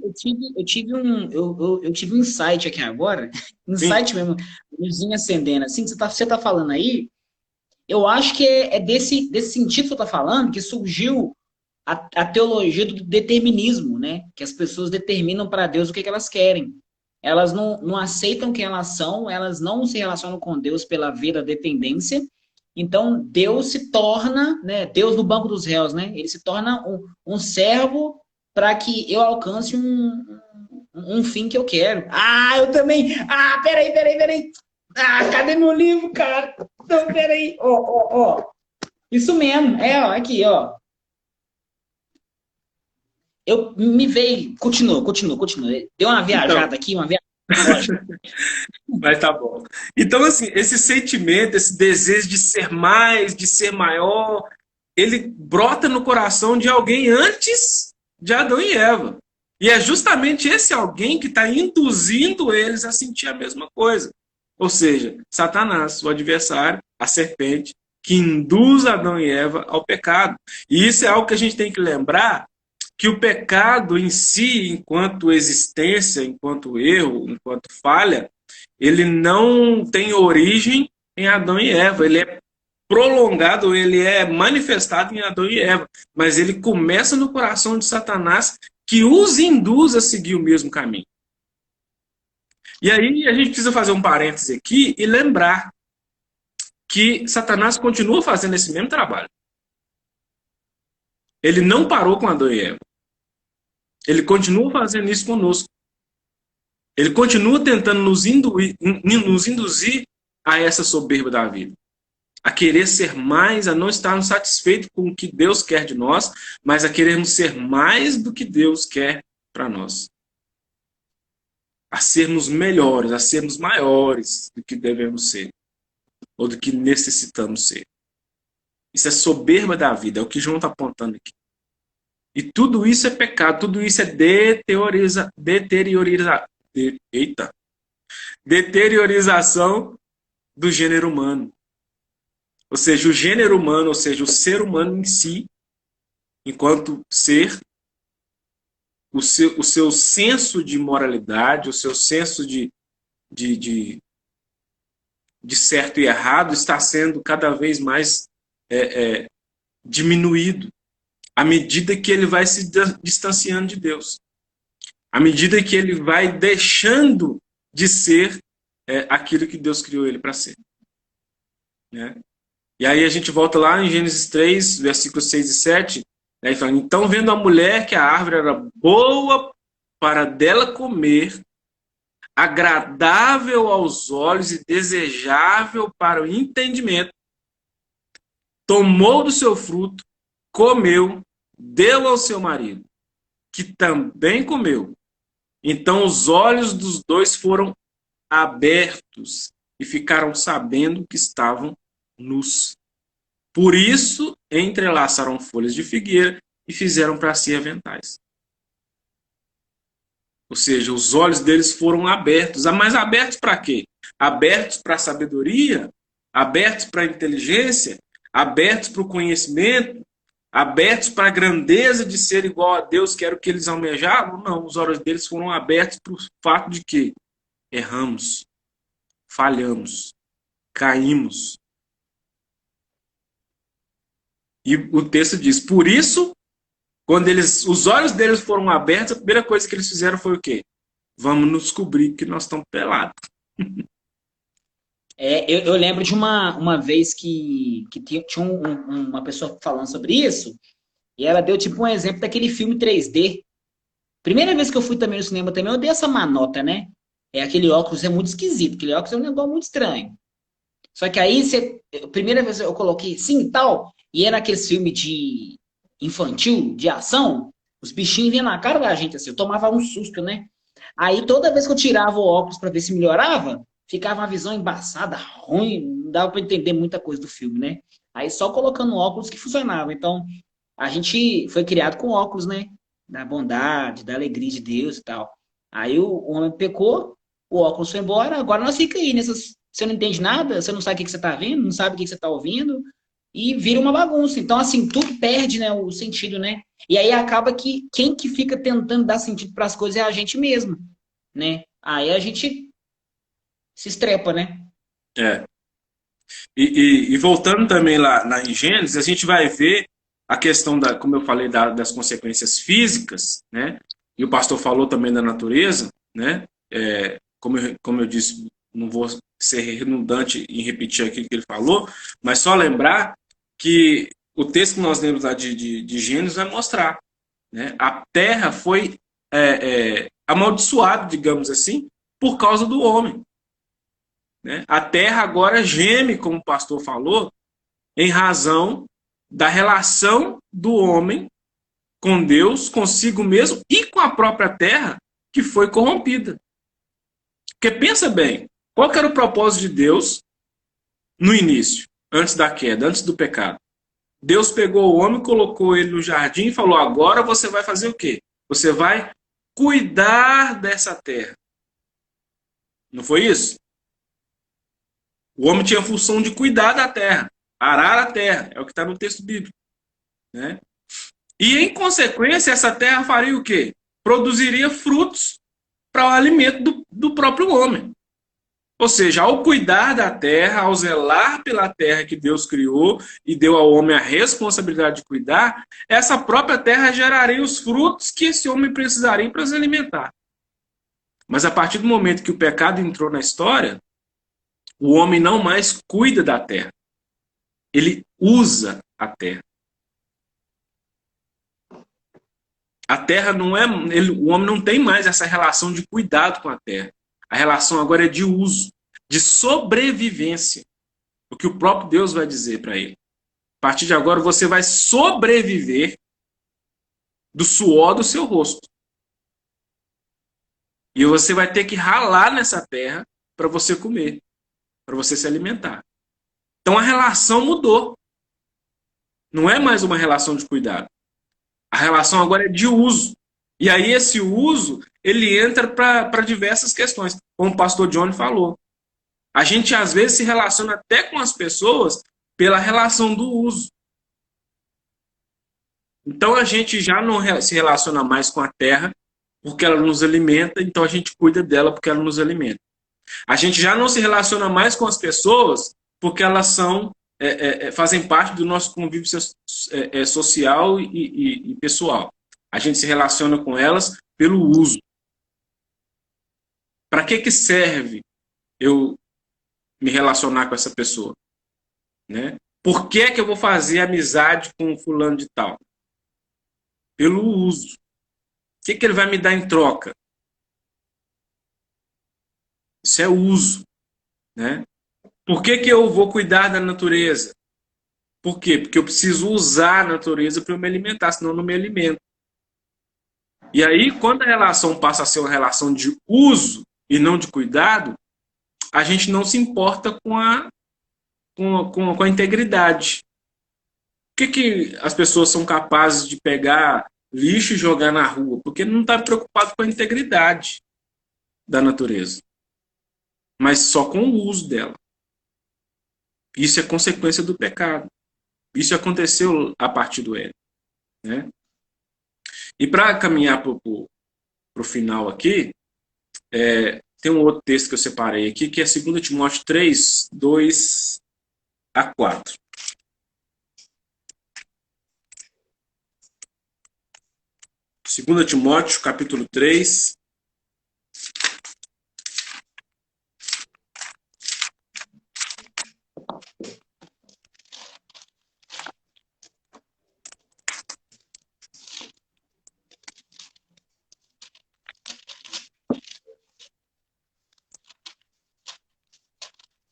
um insight aqui agora, insight mesmo, luzinha acendendo, assim, que você tá falando aí, eu acho que é desse sentido que você tá falando que surgiu a teologia do determinismo, né? Que as pessoas determinam para Deus o que elas querem. Elas não aceitam quem elas são, elas não se relacionam com Deus pela via da dependência. Então, Deus se torna, né? Deus no banco dos réus, né? Ele se torna um servo para que eu alcance um fim que eu quero. Ah, eu também. Ah, peraí. Ah, cadê meu livro, cara? Não, peraí. Ó. Isso mesmo. Ó, aqui, ó. Eu me veio. Continua. Deu uma viajada aqui, uma viajada. Mas tá bom. Então, assim, esse sentimento, esse desejo de ser mais, de ser maior, ele brota no coração de alguém antes de Adão e Eva. E é justamente esse alguém que está induzindo eles a sentir a mesma coisa. Ou seja, Satanás, o adversário, a serpente, que induz Adão e Eva ao pecado. E isso é algo que a gente tem que lembrar, que o pecado em si, enquanto existência, enquanto erro, enquanto falha, ele não tem origem em Adão e Eva. Ele é prolongado, ele é manifestado em Adão e Eva. Mas ele começa no coração de Satanás, que os induz a seguir o mesmo caminho. E aí a gente precisa fazer um parêntese aqui e lembrar que Satanás continua fazendo esse mesmo trabalho. Ele não parou com Adão e Eva. Ele continua fazendo isso conosco. Ele continua tentando nos induzir a essa soberba da vida. A querer ser mais, a não estarmos satisfeitos com o que Deus quer de nós, mas a querermos ser mais do que Deus quer para nós. A sermos melhores, a sermos maiores do que devemos ser, ou do que necessitamos ser. Isso é soberba da vida, é o que João está apontando aqui. E tudo isso é pecado, tudo isso é deteriorização do gênero humano. Ou seja, o gênero humano, ou seja, o ser humano em si, enquanto ser, o seu senso de moralidade, o seu senso de certo e errado está sendo cada vez mais diminuído à medida que ele vai se distanciando de Deus. À medida que ele vai deixando de ser aquilo que Deus criou ele para ser. Né? E aí a gente volta lá em Gênesis 3, versículos 6 e 7, né, e fala, então vendo a mulher que a árvore era boa para dela comer, agradável aos olhos e desejável para o entendimento, tomou do seu fruto, comeu, deu ao seu marido, que também comeu. Então os olhos dos dois foram abertos e ficaram sabendo que estavam nus. Por isso, entrelaçaram folhas de figueira e fizeram para si aventais. Ou seja, os olhos deles foram abertos. Mas abertos para quê? Abertos para a sabedoria, abertos para a inteligência, abertos para o conhecimento, abertos para a grandeza de ser igual a Deus, que era o que eles almejavam? Não, os olhos deles foram abertos para o fato de que erramos, falhamos, caímos. E o texto diz, por isso, quando os olhos deles foram abertos, a primeira coisa que eles fizeram foi o quê? Vamos nos descobrir que nós estamos pelados. Eu lembro de uma vez que tinha uma pessoa falando sobre isso, e ela deu tipo um exemplo daquele filme 3D. Primeira vez que eu fui também no cinema também, eu dei essa manota, né? Aquele óculos é muito esquisito, aquele óculos é um negócio muito estranho. Só que aí, primeira vez eu coloquei sim tal, e era aquele filme de infantil, de ação, os bichinhos vinham na cara da gente, assim, eu tomava um susto, né? Aí toda vez que eu tirava o óculos para ver se melhorava, ficava uma visão embaçada, ruim, não dava para entender muita coisa do filme, né? Aí só colocando óculos que funcionava. Então, a gente foi criado com óculos, né? Da bondade, da alegria de Deus e tal. Aí o homem pecou, o óculos foi embora, agora nós fica aí nessas. Você não entende nada, você não sabe o que você está vendo, não sabe o que você está ouvindo, e vira uma bagunça. Então, assim, tudo perde, né, o sentido, né? E aí acaba que quem que fica tentando dar sentido para as coisas é a gente mesmo, né? Aí a gente se estrepa, né? É. E voltando também lá em Gênesis, a gente vai ver a questão, como eu falei, das consequências físicas, né? E o pastor falou também da natureza, né? Como eu disse, não vou ser redundante em repetir aquilo que ele falou, mas só lembrar que o texto que nós lemos lá de Gênesis vai mostrar, né? A terra foi amaldiçoada, digamos assim, por causa do homem. Né? A terra agora geme, como o pastor falou, em razão da relação do homem com Deus, consigo mesmo e com a própria terra que foi corrompida. Porque pensa bem, qual que era o propósito de Deus no início, antes da queda, antes do pecado? Deus pegou o homem, colocou ele no jardim e falou, agora você vai fazer o quê? Você vai cuidar dessa terra. Não foi isso? O homem tinha a função de cuidar da terra, arar a terra, é o que está no texto bíblico. Né? E, em consequência, essa terra faria o quê? Produziria frutos para o alimento do próprio homem. Ou seja, ao cuidar da terra, ao zelar pela terra que Deus criou e deu ao homem a responsabilidade de cuidar, essa própria terra geraria os frutos que esse homem precisaria para se alimentar. Mas a partir do momento que o pecado entrou na história, o homem não mais cuida da terra. Ele usa a terra. A terra não é... o homem não tem mais essa relação de cuidado com a terra. A relação agora é de uso, de sobrevivência. O que o próprio Deus vai dizer para ele. A partir de agora você vai sobreviver do suor do seu rosto. E você vai ter que ralar nessa terra para você comer, para você se alimentar. Então a relação mudou. Não é mais uma relação de cuidado. A relação agora é de uso. E aí esse uso, ele entra para diversas questões, como o pastor Johnny falou. A gente às vezes se relaciona até com as pessoas pela relação do uso. Então a gente já não se relaciona mais com a terra porque ela nos alimenta, então a gente cuida dela porque ela nos alimenta. A gente já não se relaciona mais com as pessoas porque elas fazem parte do nosso convívio social e pessoal. A gente se relaciona com elas pelo uso. Para que serve eu me relacionar com essa pessoa? Né? Por que eu vou fazer amizade com o fulano de tal? Pelo uso. O que ele vai me dar em troca? Isso é uso. Né? Por que eu vou cuidar da natureza? Por quê? Porque eu preciso usar a natureza para eu me alimentar, senão eu não me alimento. E aí, quando a relação passa a ser uma relação de uso e não de cuidado, a gente não se importa com a integridade. Por que as pessoas são capazes de pegar lixo e jogar na rua? Porque não está preocupado com a integridade da natureza, mas só com o uso dela. Isso é consequência do pecado. Isso aconteceu a partir do Éden, né? E para caminhar para o final aqui, tem um outro texto que eu separei aqui, que é 2 Timóteo 3, 2 a 4. Segunda Timóteo, capítulo 3.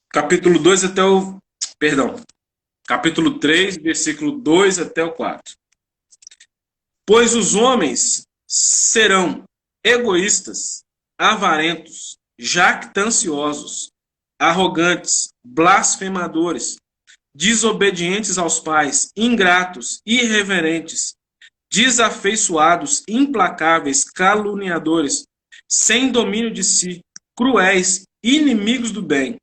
Capítulo 2 até o... Perdão. Capítulo 3, versículo 2 até o 4. Pois os homens serão egoístas, avarentos, jactanciosos, arrogantes, blasfemadores, desobedientes aos pais, ingratos, irreverentes, desafeiçoados, implacáveis, caluniadores, sem domínio de si, cruéis, inimigos do bem,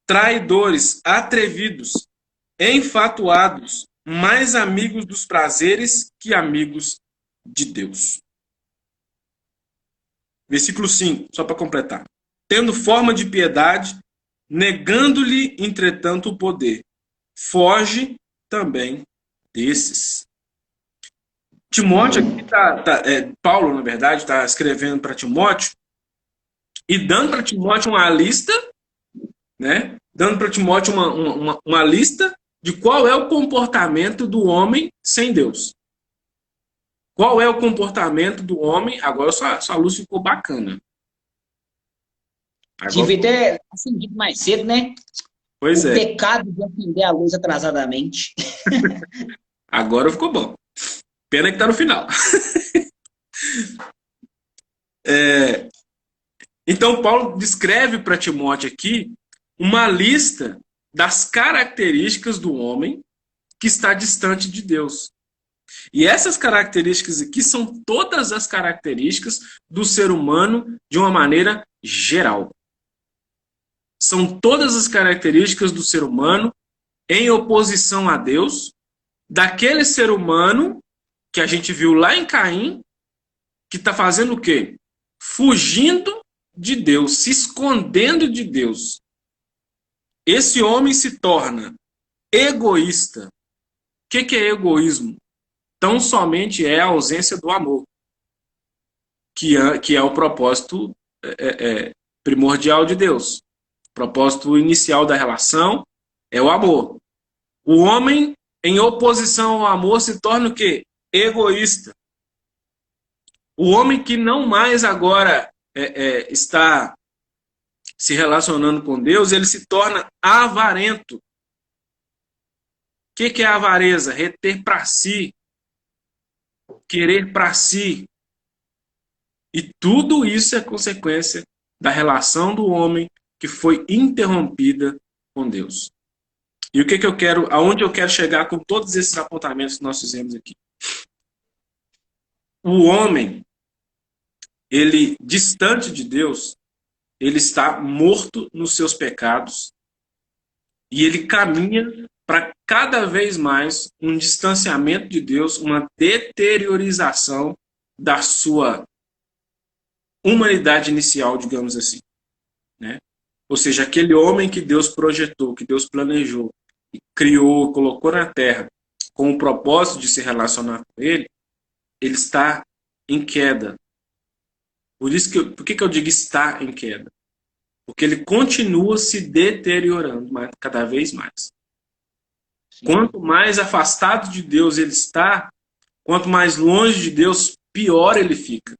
traidores, atrevidos, enfatuados, mais amigos dos prazeres que amigos de Deus. Versículo 5, só para completar. Tendo forma de piedade, negando-lhe, entretanto, o poder. Foge também desses. Timóteo aqui Paulo, na verdade, está escrevendo para Timóteo e dando para Timóteo uma lista, né? Dando para Timóteo uma lista de qual é o comportamento do homem sem Deus. Qual é o comportamento do homem? Agora sua luz ficou bacana. Agora... Devia ter acendido mais cedo, né? Pois o pecado de acender a luz atrasadamente. Agora ficou bom. Pena que tá no final. Então, Paulo descreve para Timóteo aqui uma lista das características do homem que está distante de Deus. E essas características aqui são todas as características do ser humano de uma maneira geral. São todas as características do ser humano em oposição a Deus, daquele ser humano que a gente viu lá em Caim, que está fazendo o quê? Fugindo de Deus, se escondendo de Deus. Esse homem se torna egoísta. O que é egoísmo? Tão somente é a ausência do amor, que é o propósito primordial de Deus. O propósito inicial da relação é o amor. O homem, em oposição ao amor, se torna o quê? Egoísta. O homem que não mais agora está se relacionando com Deus, ele se torna avarento. O que é avareza? Reter para si. Querer para si. E tudo isso é consequência da relação do homem que foi interrompida com Deus. E o que eu quero, aonde eu quero chegar com todos esses apontamentos que nós fizemos aqui? O homem, ele distante de Deus, ele está morto nos seus pecados e ele caminha para cada vez mais um distanciamento de Deus, uma deteriorização da sua humanidade inicial, digamos assim, né? Ou seja, aquele homem que Deus projetou, que Deus planejou, criou, colocou na Terra com o propósito de se relacionar com ele está em queda. Por que eu digo está em queda? Porque ele continua se deteriorando cada vez mais. Sim. Quanto mais afastado de Deus ele está, quanto mais longe de Deus, pior ele fica.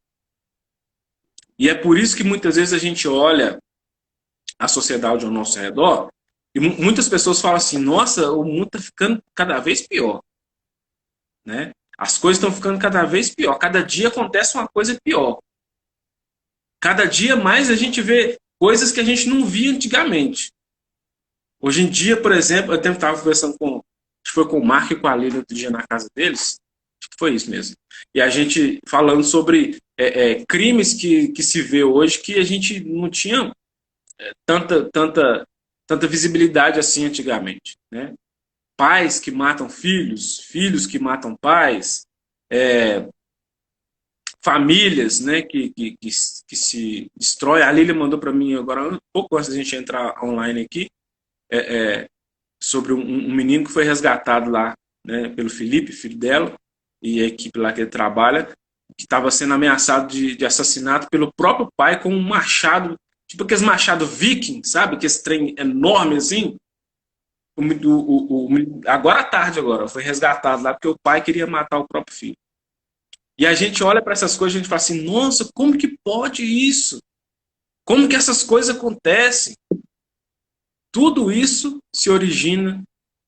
E é por isso que muitas vezes a gente olha a sociedade ao nosso redor E muitas pessoas falam assim, nossa, o mundo está ficando cada vez pior, né? As coisas estão ficando cada vez pior. Cada dia acontece uma coisa pior. Cada dia mais a gente vê coisas que a gente não via antigamente. Hoje em dia, por exemplo, eu estava conversando acho que foi com o Marco e com a Lili outro dia na casa deles, acho que foi isso mesmo. E a gente falando sobre crimes que se vê hoje que a gente não tinha tanta visibilidade assim antigamente, né? Pais que matam filhos, filhos que matam pais, famílias, né, que se destrói. A Lília mandou para mim agora, um pouco antes da gente entrar online aqui, sobre um menino que foi resgatado lá, né, pelo Felipe, filho dela, e a equipe lá que ele trabalha, que estava sendo ameaçado de assassinato pelo próprio pai com um machado, tipo aqueles machados viking, sabe? Que esse trem enorme assim. Agora à tarde, agora, foi resgatado lá porque o pai queria matar o próprio filho. E a gente olha para essas coisas e a gente fala assim, nossa, como que pode isso? Como que essas coisas acontecem? Tudo isso se origina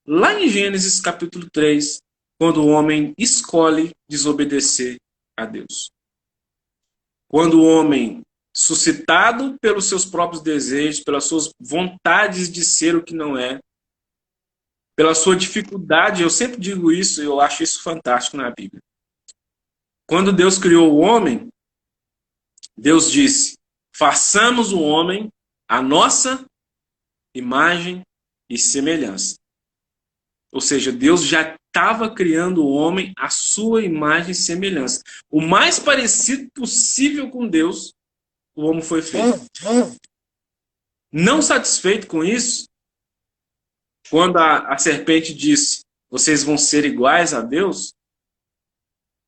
lá em Gênesis capítulo 3, quando o homem escolhe desobedecer a Deus. Quando o homem, suscitado pelos seus próprios desejos, pelas suas vontades de ser o que não é, pela sua dificuldade, eu sempre digo isso, eu acho isso fantástico na Bíblia. Quando Deus criou o homem, Deus disse, façamos o homem a nossa imagem e semelhança. Ou seja, Deus já estava criando o homem à sua imagem e semelhança. O mais parecido possível com Deus, o homem foi feito. Não satisfeito com isso, quando a serpente disse, vocês vão ser iguais a Deus,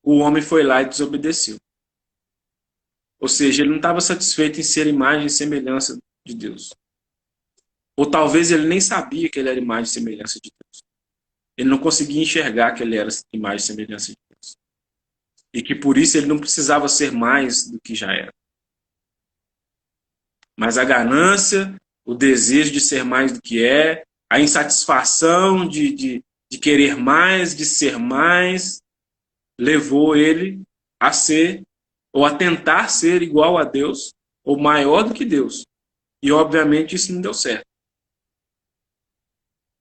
o homem foi lá e desobedeceu. Ou seja, ele não estava satisfeito em ser imagem e semelhança de Deus. Ou talvez ele nem sabia que ele era imagem e semelhança de Deus. Ele não conseguia enxergar que ele era imagem e semelhança de Deus. E que por isso ele não precisava ser mais do que já era. Mas a ganância, o desejo de ser mais do que é, a insatisfação de querer mais, de ser mais, levou ele a ser, ou a tentar ser igual a Deus, ou maior do que Deus. E obviamente isso não deu certo.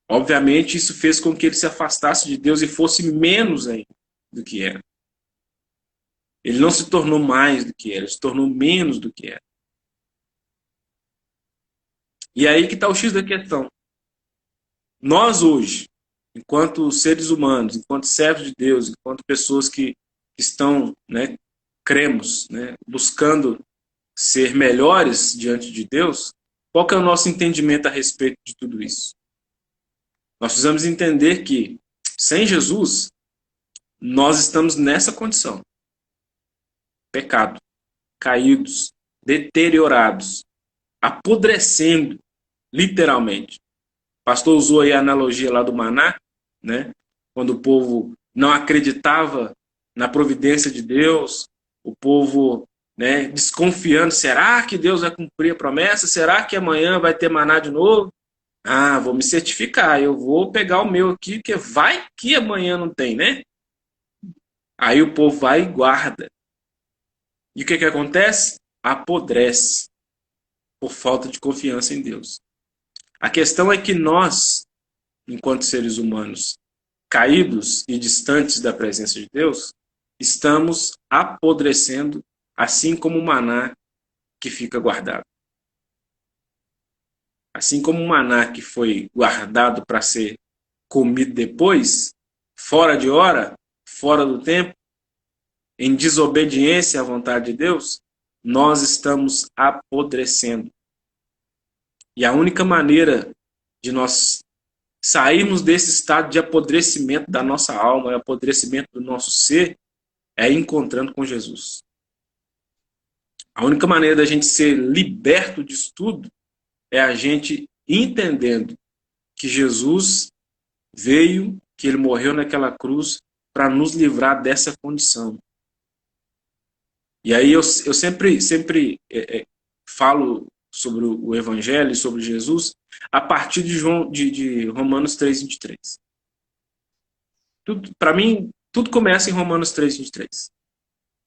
Obviamente isso fez com que ele se afastasse de Deus e fosse menos ainda do que era. Ele não se tornou mais do que era, ele se tornou menos do que era. E aí que está o X da questão. Nós hoje, enquanto seres humanos, enquanto servos de Deus, enquanto pessoas que estão, né, cremos, né, buscando ser melhores diante de Deus, qual que é o nosso entendimento a respeito de tudo isso? Nós precisamos entender que, sem Jesus, nós estamos nessa condição. Pecado, caídos, deteriorados, apodrecendo, literalmente. O pastor usou aí a analogia lá do maná, né? Quando o povo não acreditava na providência de Deus, o povo, né, desconfiando, será que Deus vai cumprir a promessa? Será que amanhã vai ter maná de novo? Ah, vou me certificar, eu vou pegar o meu aqui, porque vai que amanhã não tem, né? Aí o povo vai e guarda. E o que acontece? Apodrece por falta de confiança em Deus. A questão é que nós, enquanto seres humanos caídos e distantes da presença de Deus, estamos apodrecendo, assim como o maná que fica guardado. Assim como o maná que foi guardado para ser comido depois, fora de hora, fora do tempo, em desobediência à vontade de Deus, nós estamos apodrecendo. E a única maneira de nós sairmos desse estado de apodrecimento da nossa alma, apodrecimento do nosso ser, é encontrando com Jesus. A única maneira da gente ser liberto disso tudo é a gente entendendo que Jesus veio, que ele morreu naquela cruz para nos livrar dessa condição. E aí eu sempre falo sobre o Evangelho e sobre Jesus a partir de Romanos 3:23. Para mim, tudo começa em Romanos 3:23.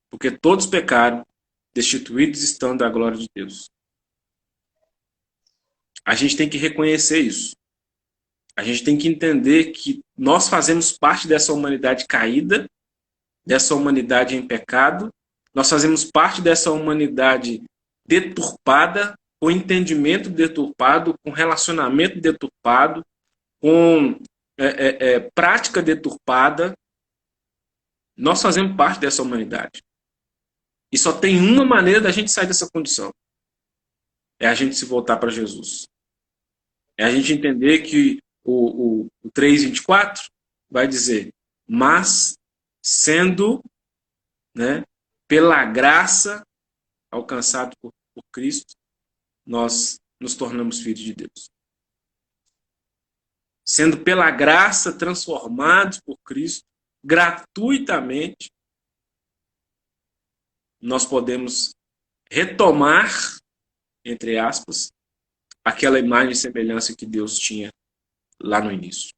Porque todos pecaram, destituídos estão da glória de Deus. A gente tem que reconhecer isso. A gente tem que entender que nós fazemos parte dessa humanidade caída, dessa humanidade em pecado. Nós fazemos parte dessa humanidade deturpada, com entendimento deturpado, com relacionamento deturpado, com prática deturpada. Nós fazemos parte dessa humanidade. E só tem uma maneira da gente sair dessa condição. É a gente se voltar para Jesus. É a gente entender que o 3:24 vai dizer: mas sendo, né, pela graça alcançado por Cristo, nós nos tornamos filhos de Deus. Sendo pela graça transformados por Cristo, gratuitamente, nós podemos retomar, entre aspas, aquela imagem e semelhança que Deus tinha lá no início.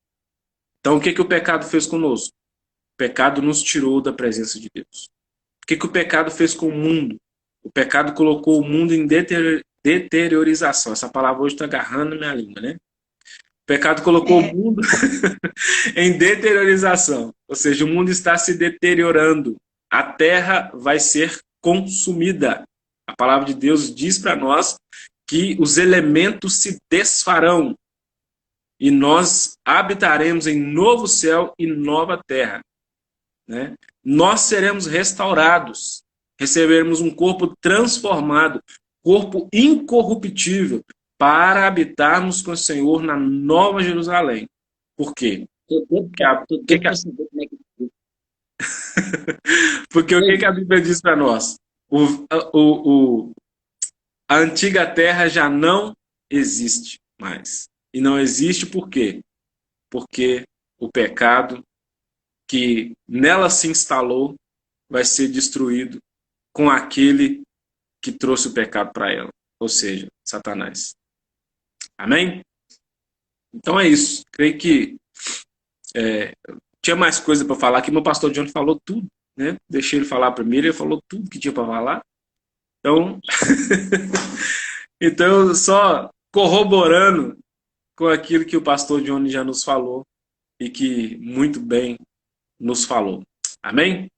Então, o que o pecado fez conosco? O pecado nos tirou da presença de Deus. O que o pecado fez com o mundo? O pecado colocou o mundo em deteriorização. Essa palavra hoje está agarrando na minha língua, né? O pecado colocou o mundo em deteriorização. Ou seja, o mundo está se deteriorando. A terra vai ser consumida. A palavra de Deus diz para nós que os elementos se desfarão e nós habitaremos em novo céu e nova terra. Né? Nós seremos restaurados, receberemos um corpo transformado, corpo incorruptível, para habitarmos com o Senhor na Nova Jerusalém. Por quê? Porque o que a Bíblia diz para nós? A antiga terra já não existe mais. E não existe por quê? Porque o pecado que nela se instalou vai ser destruído com aquele que trouxe o pecado para ela. Ou seja, Satanás. Amém? Então é isso. Creio que tinha mais coisa para falar aqui. Meu pastor John falou tudo, né? Deixei ele falar primeiro, ele falou tudo que tinha para falar. Então, então só corroborando com aquilo que o pastor Johnny já nos falou e que muito bem nos falou. Amém?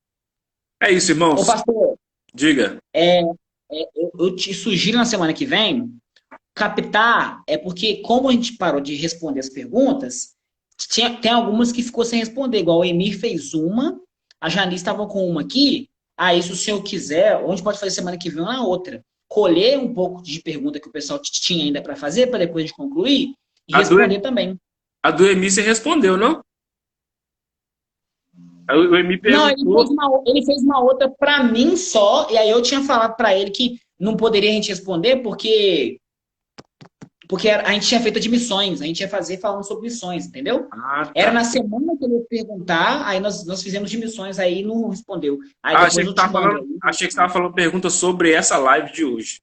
É isso, irmãos. Ô, pastor, diga. Eu te sugiro na semana que vem captar, porque como a gente parou de responder as perguntas, tem algumas que ficou sem responder, igual o Emir fez uma, a Janice estava com uma aqui, aí se o senhor quiser, onde pode fazer semana que vem ou na outra, colher um pouco de pergunta que o pessoal tinha ainda para fazer, para depois a gente concluir, e responder também. A do Emir você respondeu, não? O Emir perguntou... Não, ele fez uma outra para mim só, e aí eu tinha falado para ele que não poderia a gente responder, porque a gente tinha feito de missões, a gente ia fazer falando sobre missões, entendeu? Tá. Era na semana que ele ia perguntar, aí nós fizemos de missões, aí não respondeu. Aí achei que você estava falando pergunta sobre essa live de hoje.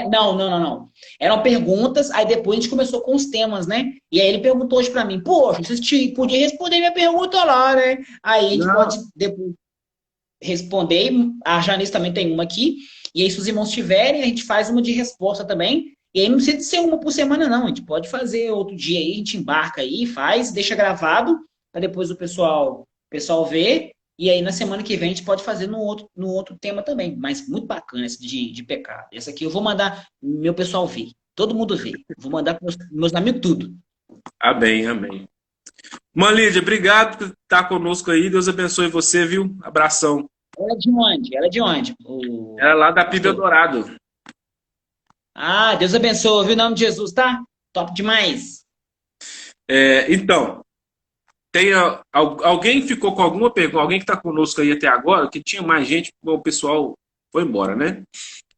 Não. Eram perguntas, aí depois a gente começou com os temas, né? E aí ele perguntou hoje pra mim, poxa, vocês podiam responder minha pergunta lá, né? Aí a gente pode depois responder, a Janice também tem uma aqui, e aí se os irmãos tiverem, a gente faz uma de resposta também, e aí não precisa ser uma por semana não, a gente pode fazer outro dia aí, a gente embarca aí, faz, deixa gravado, para depois o pessoal ver, e aí na semana que vem a gente pode fazer no outro tema também, mas muito bacana esse de pecado. Essa aqui eu vou mandar meu pessoal ver, todo mundo ver. Vou mandar para meus amigos tudo. Amém. Irmã Lídia, obrigado por estar conosco aí. Deus abençoe você, viu? Abração. Ela é de onde? Ela é lá da Píbia Dourado. Ah, Deus abençoe, viu? Em nome de Jesus, tá? Top demais. Então, alguém ficou com alguma pergunta? Alguém que está conosco aí até agora, que tinha mais gente, o pessoal foi embora, né?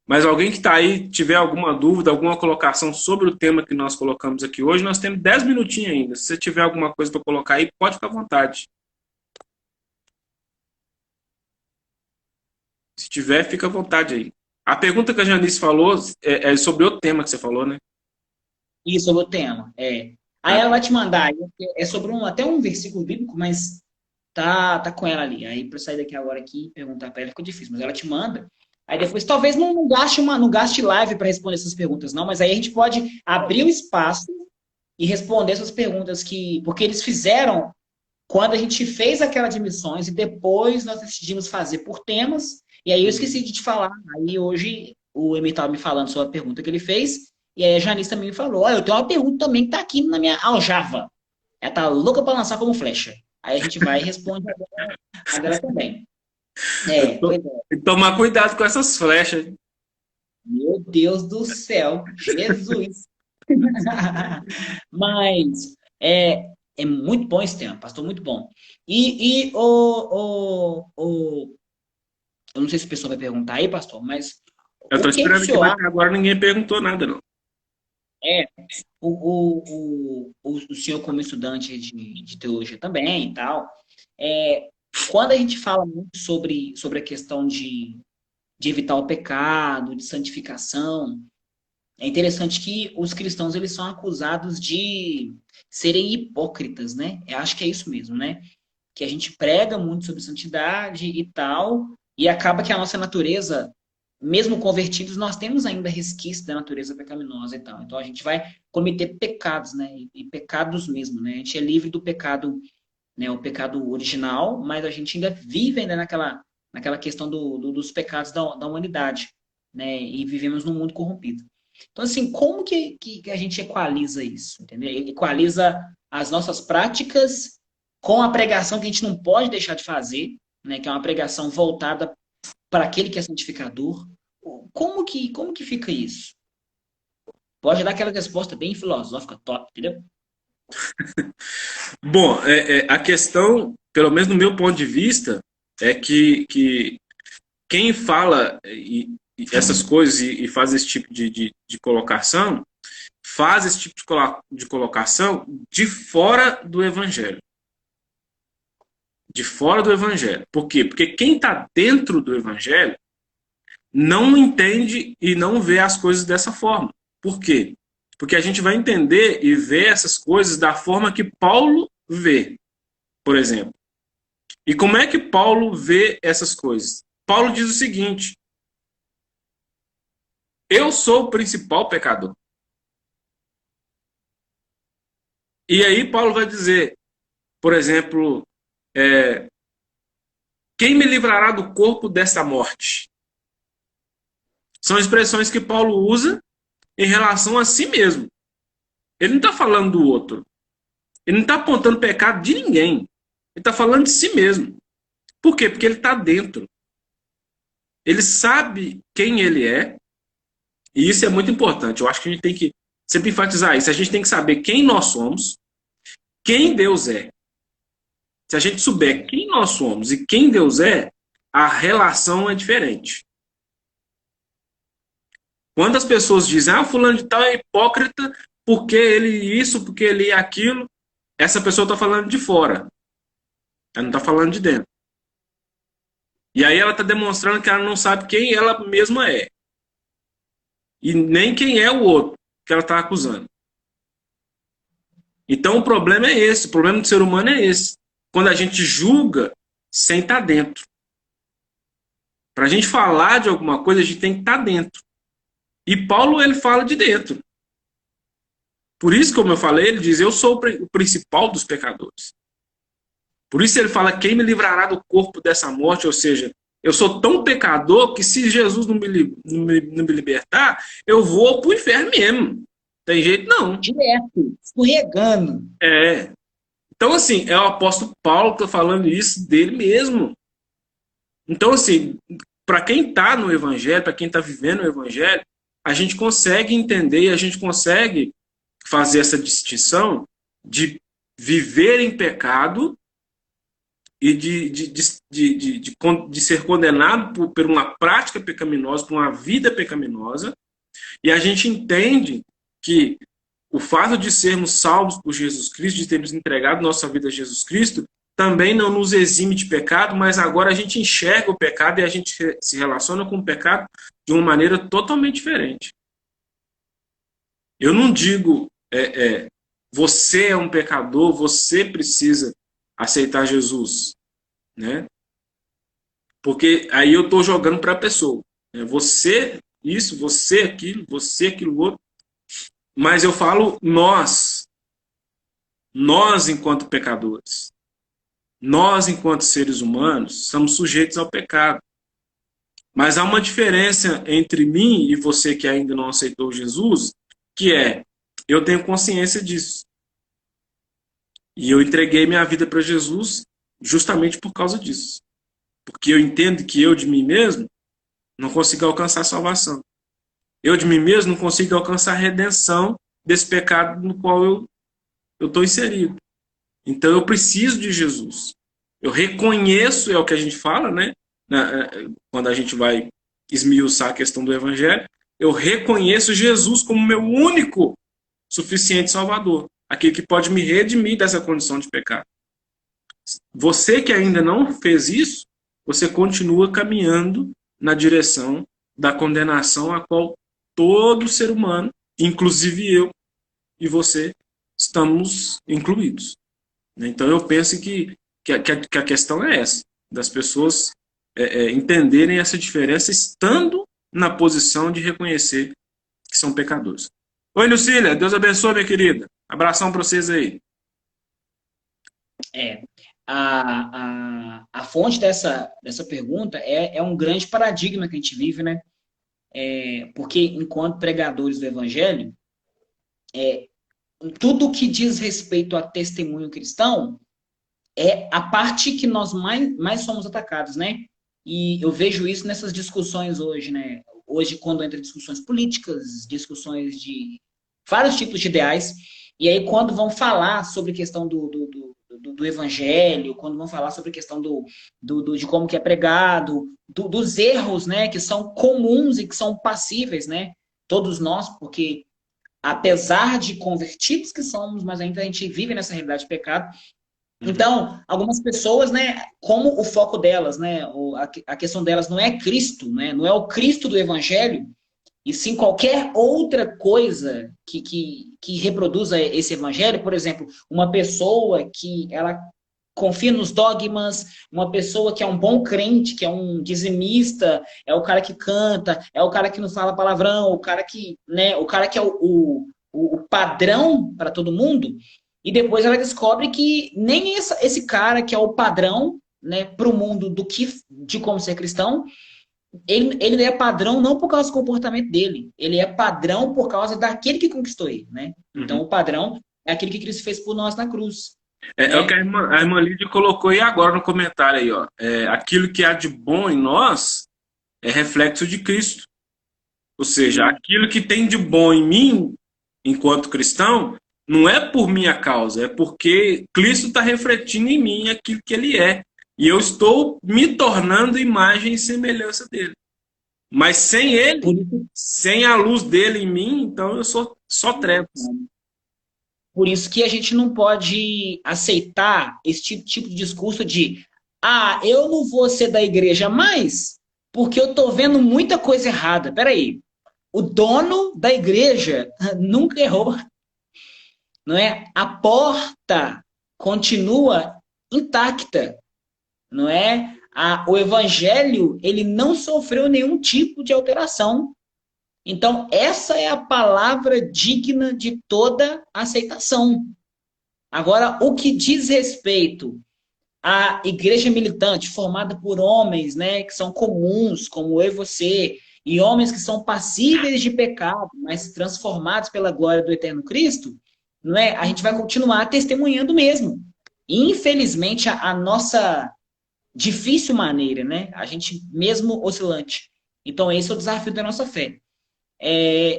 Mas alguém que está aí, tiver alguma dúvida, alguma colocação sobre o tema que nós colocamos aqui hoje, nós temos 10 minutinhos ainda. Se você tiver alguma coisa para colocar aí, pode ficar à vontade. Se tiver, fica à vontade aí. A pergunta que a Janice falou é sobre o tema que você falou, né? Isso, sobre o tema. É. Aí Ah, ela vai te mandar. É sobre até um versículo bíblico, mas tá com ela ali. Aí para sair daqui agora aqui e perguntar para ela ficou difícil, mas ela te manda. Aí depois talvez não gaste live para responder essas perguntas, não, mas aí a gente pode abrir o espaço e responder essas perguntas porque eles fizeram quando a gente fez aquela de missões e depois nós decidimos fazer por temas, e aí eu esqueci de te falar. Aí hoje o Emir estava me falando sobre a pergunta que ele fez, e aí a Janice também me falou: eu tenho uma pergunta também que está aqui na minha aljava. Ela tá louca para lançar como flecha. Aí a gente vai e responde agora também. eu É, tô- pois é. tem que tomar cuidado com essas flechas. Meu Deus do céu, Jesus. Mas é muito bom esse tema, pastor, muito bom. Eu não sei se o pessoal vai perguntar aí, pastor, mas Eu tô o que que o esperando aqui, senhor mas acha? até agora ninguém perguntou nada, não. É, o senhor como estudante de teologia também e tal, é, quando a gente fala muito sobre a questão de evitar o pecado, de santificação, é interessante que os cristãos eles são acusados de serem hipócritas, né? Eu acho que é isso mesmo, né? Que a gente prega muito sobre santidade e tal, e acaba que a nossa natureza, mesmo convertidos, nós temos ainda resquícios da natureza pecaminosa e tal. Então a gente vai cometer pecados, né? E pecados mesmo, né? A gente é livre do pecado, né? O pecado original, mas a gente ainda vive ainda naquela questão dos pecados da humanidade, né? E vivemos num mundo corrompido. Então, assim, como que a gente equaliza isso? Entendeu? Equaliza as nossas práticas com a pregação que a gente não pode deixar de fazer, né? Que é uma pregação voltada para aquele que é santificador. Como que fica isso? Pode dar aquela resposta bem filosófica, top, entendeu? Bom, a questão, pelo menos no meu ponto de vista, é que quem fala e essas coisas e faz esse tipo de colocação, faz esse tipo de colocação de fora do evangelho. De fora do evangelho. Por quê? Porque quem está dentro do evangelho não entende e não vê as coisas dessa forma. Por quê? Porque a gente vai entender e ver essas coisas da forma que Paulo vê, por exemplo. E como é que Paulo vê essas coisas? Paulo diz o seguinte: eu sou o principal pecador. E aí Paulo vai dizer, por exemplo, quem me livrará do corpo dessa morte? São expressões que Paulo usa em relação a si mesmo. Ele não está falando do outro. Ele não está apontando pecado de ninguém. Ele está falando de si mesmo. Por quê? Porque ele está dentro. Ele sabe quem ele é. E isso é muito importante. Eu acho que a gente tem que sempre enfatizar isso. A gente tem que saber quem nós somos, quem Deus é. Se a gente souber quem nós somos e quem Deus é, a relação é diferente. Quando as pessoas dizem, ah, fulano de tal é hipócrita porque ele isso, porque ele é aquilo, essa pessoa está falando de fora. Ela não está falando de dentro. E aí ela está demonstrando que ela não sabe quem ela mesma é. E nem quem é o outro que ela está acusando. Então o problema é esse, o problema do ser humano é esse. Quando a gente julga sem estar dentro. Para a gente falar de alguma coisa, a gente tem que estar dentro. E Paulo, ele fala de dentro. Por isso, como eu falei, ele diz, eu sou o principal dos pecadores. Por isso ele fala, quem me livrará do corpo dessa morte? Ou seja, eu sou tão pecador que se Jesus não me libertar, eu vou para o inferno mesmo. Tem jeito não. Direto, escorregando. É. Então, assim, é o apóstolo Paulo que está falando isso dele mesmo. Então, assim, para quem está no evangelho, para quem está vivendo o evangelho, a gente consegue entender e a gente consegue fazer essa distinção de viver em pecado e de ser condenado por uma prática pecaminosa, por uma vida pecaminosa, e a gente entende que o fato de sermos salvos por Jesus Cristo, de termos entregado nossa vida a Jesus Cristo, também não nos exime de pecado, mas agora a gente enxerga o pecado e a gente se relaciona com o pecado de uma maneira totalmente diferente. Eu não digo, você é um pecador, você precisa aceitar Jesus, né? Porque aí eu estou jogando para a pessoa. Né? Você, isso, você aquilo outro. Mas eu falo nós enquanto pecadores, nós enquanto seres humanos, somos sujeitos ao pecado. Mas há uma diferença entre mim e você que ainda não aceitou Jesus, que é, eu tenho consciência disso. E eu entreguei minha vida para Jesus justamente por causa disso. Porque eu entendo que eu de mim mesmo não consigo alcançar a salvação. Eu de mim mesmo não consigo alcançar a redenção desse pecado no qual eu estou inserido. Então eu preciso de Jesus. Eu reconheço, é o que a gente fala, né? Quando a gente vai esmiuçar a questão do Evangelho, eu reconheço Jesus como meu único suficiente Salvador. Aquele que pode me redimir dessa condição de pecado. Você que ainda não fez isso, você continua caminhando na direção da condenação a qual todo ser humano, inclusive eu e você, estamos incluídos. Então eu penso que a questão é essa, das pessoas entenderem essa diferença estando na posição de reconhecer que são pecadores. Oi, Lucília, Deus abençoe, minha querida. Abração para vocês aí. A fonte dessa pergunta é um grande paradigma que a gente vive, né? Porque enquanto pregadores do Evangelho, tudo que diz respeito a testemunho cristão é a parte que nós mais somos atacados, né? E eu vejo isso nessas discussões hoje, né? Hoje, quando entra discussões políticas, discussões de vários tipos de ideais, e aí quando vão falar sobre a questão do evangelho, quando vão falar sobre a questão de como que é pregado, dos erros, né, que são comuns e que são passíveis, né? Todos nós, porque apesar de convertidos que somos, mas ainda a gente vive nessa realidade de pecado. Então, algumas pessoas, né, como o foco delas, né, a questão delas não é Cristo, né, não é o Cristo do Evangelho, e sim qualquer outra coisa que reproduza esse Evangelho. Por exemplo, uma pessoa que ela confia nos dogmas, uma pessoa que é um bom crente, que é um dizimista, é o cara que canta, é o cara que não fala palavrão, o cara que, né, o cara que é o padrão para todo mundo. E depois ela descobre que nem esse cara que é o padrão, né, para o mundo de como ser cristão, ele é padrão não por causa do comportamento dele, ele é padrão por causa daquele que conquistou ele, né? Então o padrão é aquele que Cristo fez por nós na cruz. É o que a irmã Lídia colocou aí agora no comentário aí, ó. Aquilo que há de bom em nós é reflexo de Cristo. Ou seja, aquilo que tem de bom em mim, enquanto cristão, não é por minha causa, é porque Cristo está refletindo em mim aquilo que ele é. E eu estou me tornando imagem e semelhança dele. Mas sem ele, sem a luz dele em mim, então eu sou só trevas. Por isso que a gente não pode aceitar esse tipo de discurso de eu não vou ser da igreja mais porque eu estou vendo muita coisa errada. Peraí, o dono da igreja nunca errou. Não é? A porta continua intacta, não é? O evangelho, ele não sofreu nenhum tipo de alteração. Então, essa é a palavra digna de toda aceitação. Agora, o que diz respeito à igreja militante, formada por homens, né, que são comuns, como eu e você, e homens que são passíveis de pecado, mas transformados pela glória do eterno Cristo, não é? A gente vai continuar testemunhando mesmo. Infelizmente, a nossa difícil maneira, né? A gente mesmo oscilante. Então, esse é o desafio da nossa fé.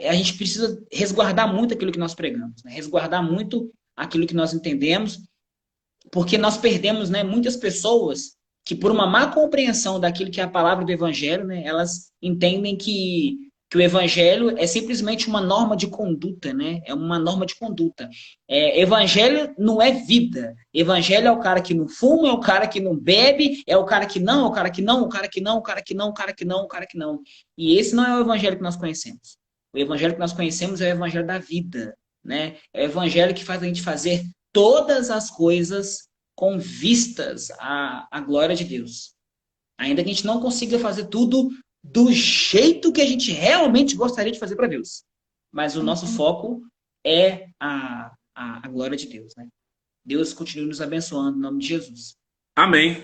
A gente precisa resguardar muito aquilo que nós pregamos, né? Resguardar muito aquilo que nós entendemos, porque nós perdemos, né, muitas pessoas que, por uma má compreensão daquilo que é a palavra do Evangelho, né, elas entendem que que o evangelho é simplesmente uma norma de conduta, né? É uma norma de conduta. Evangelho não é vida. Evangelho é o cara que não fuma, é o cara que não bebe, é o cara que não, é o cara que não, o cara que não, o cara que não, o cara que não, o cara que não. E esse não é o evangelho que nós conhecemos. O evangelho que nós conhecemos é o evangelho da vida, né? É o evangelho que faz a gente fazer todas as coisas com vistas à glória de Deus. Ainda que a gente não consiga fazer tudo do jeito que a gente realmente gostaria de fazer para Deus. Mas o nosso foco é a glória de Deus, né? Deus continue nos abençoando em nome de Jesus. Amém.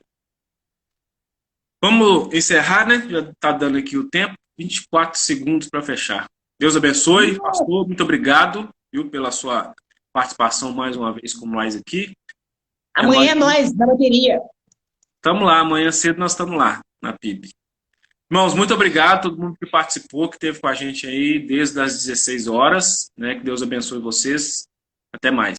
Vamos encerrar, né? Já está dando aqui o tempo. 24 segundos para fechar. Deus abençoe, pastor. Muito obrigado, viu, pela sua participação mais uma vez com nós aqui. Amanhã é nós, na bateria. Estamos lá, amanhã cedo nós estamos lá, na PIB. Irmãos, muito obrigado a todo mundo que participou, que esteve com a gente aí desde as 16 horas, né? Que Deus abençoe vocês. Até mais.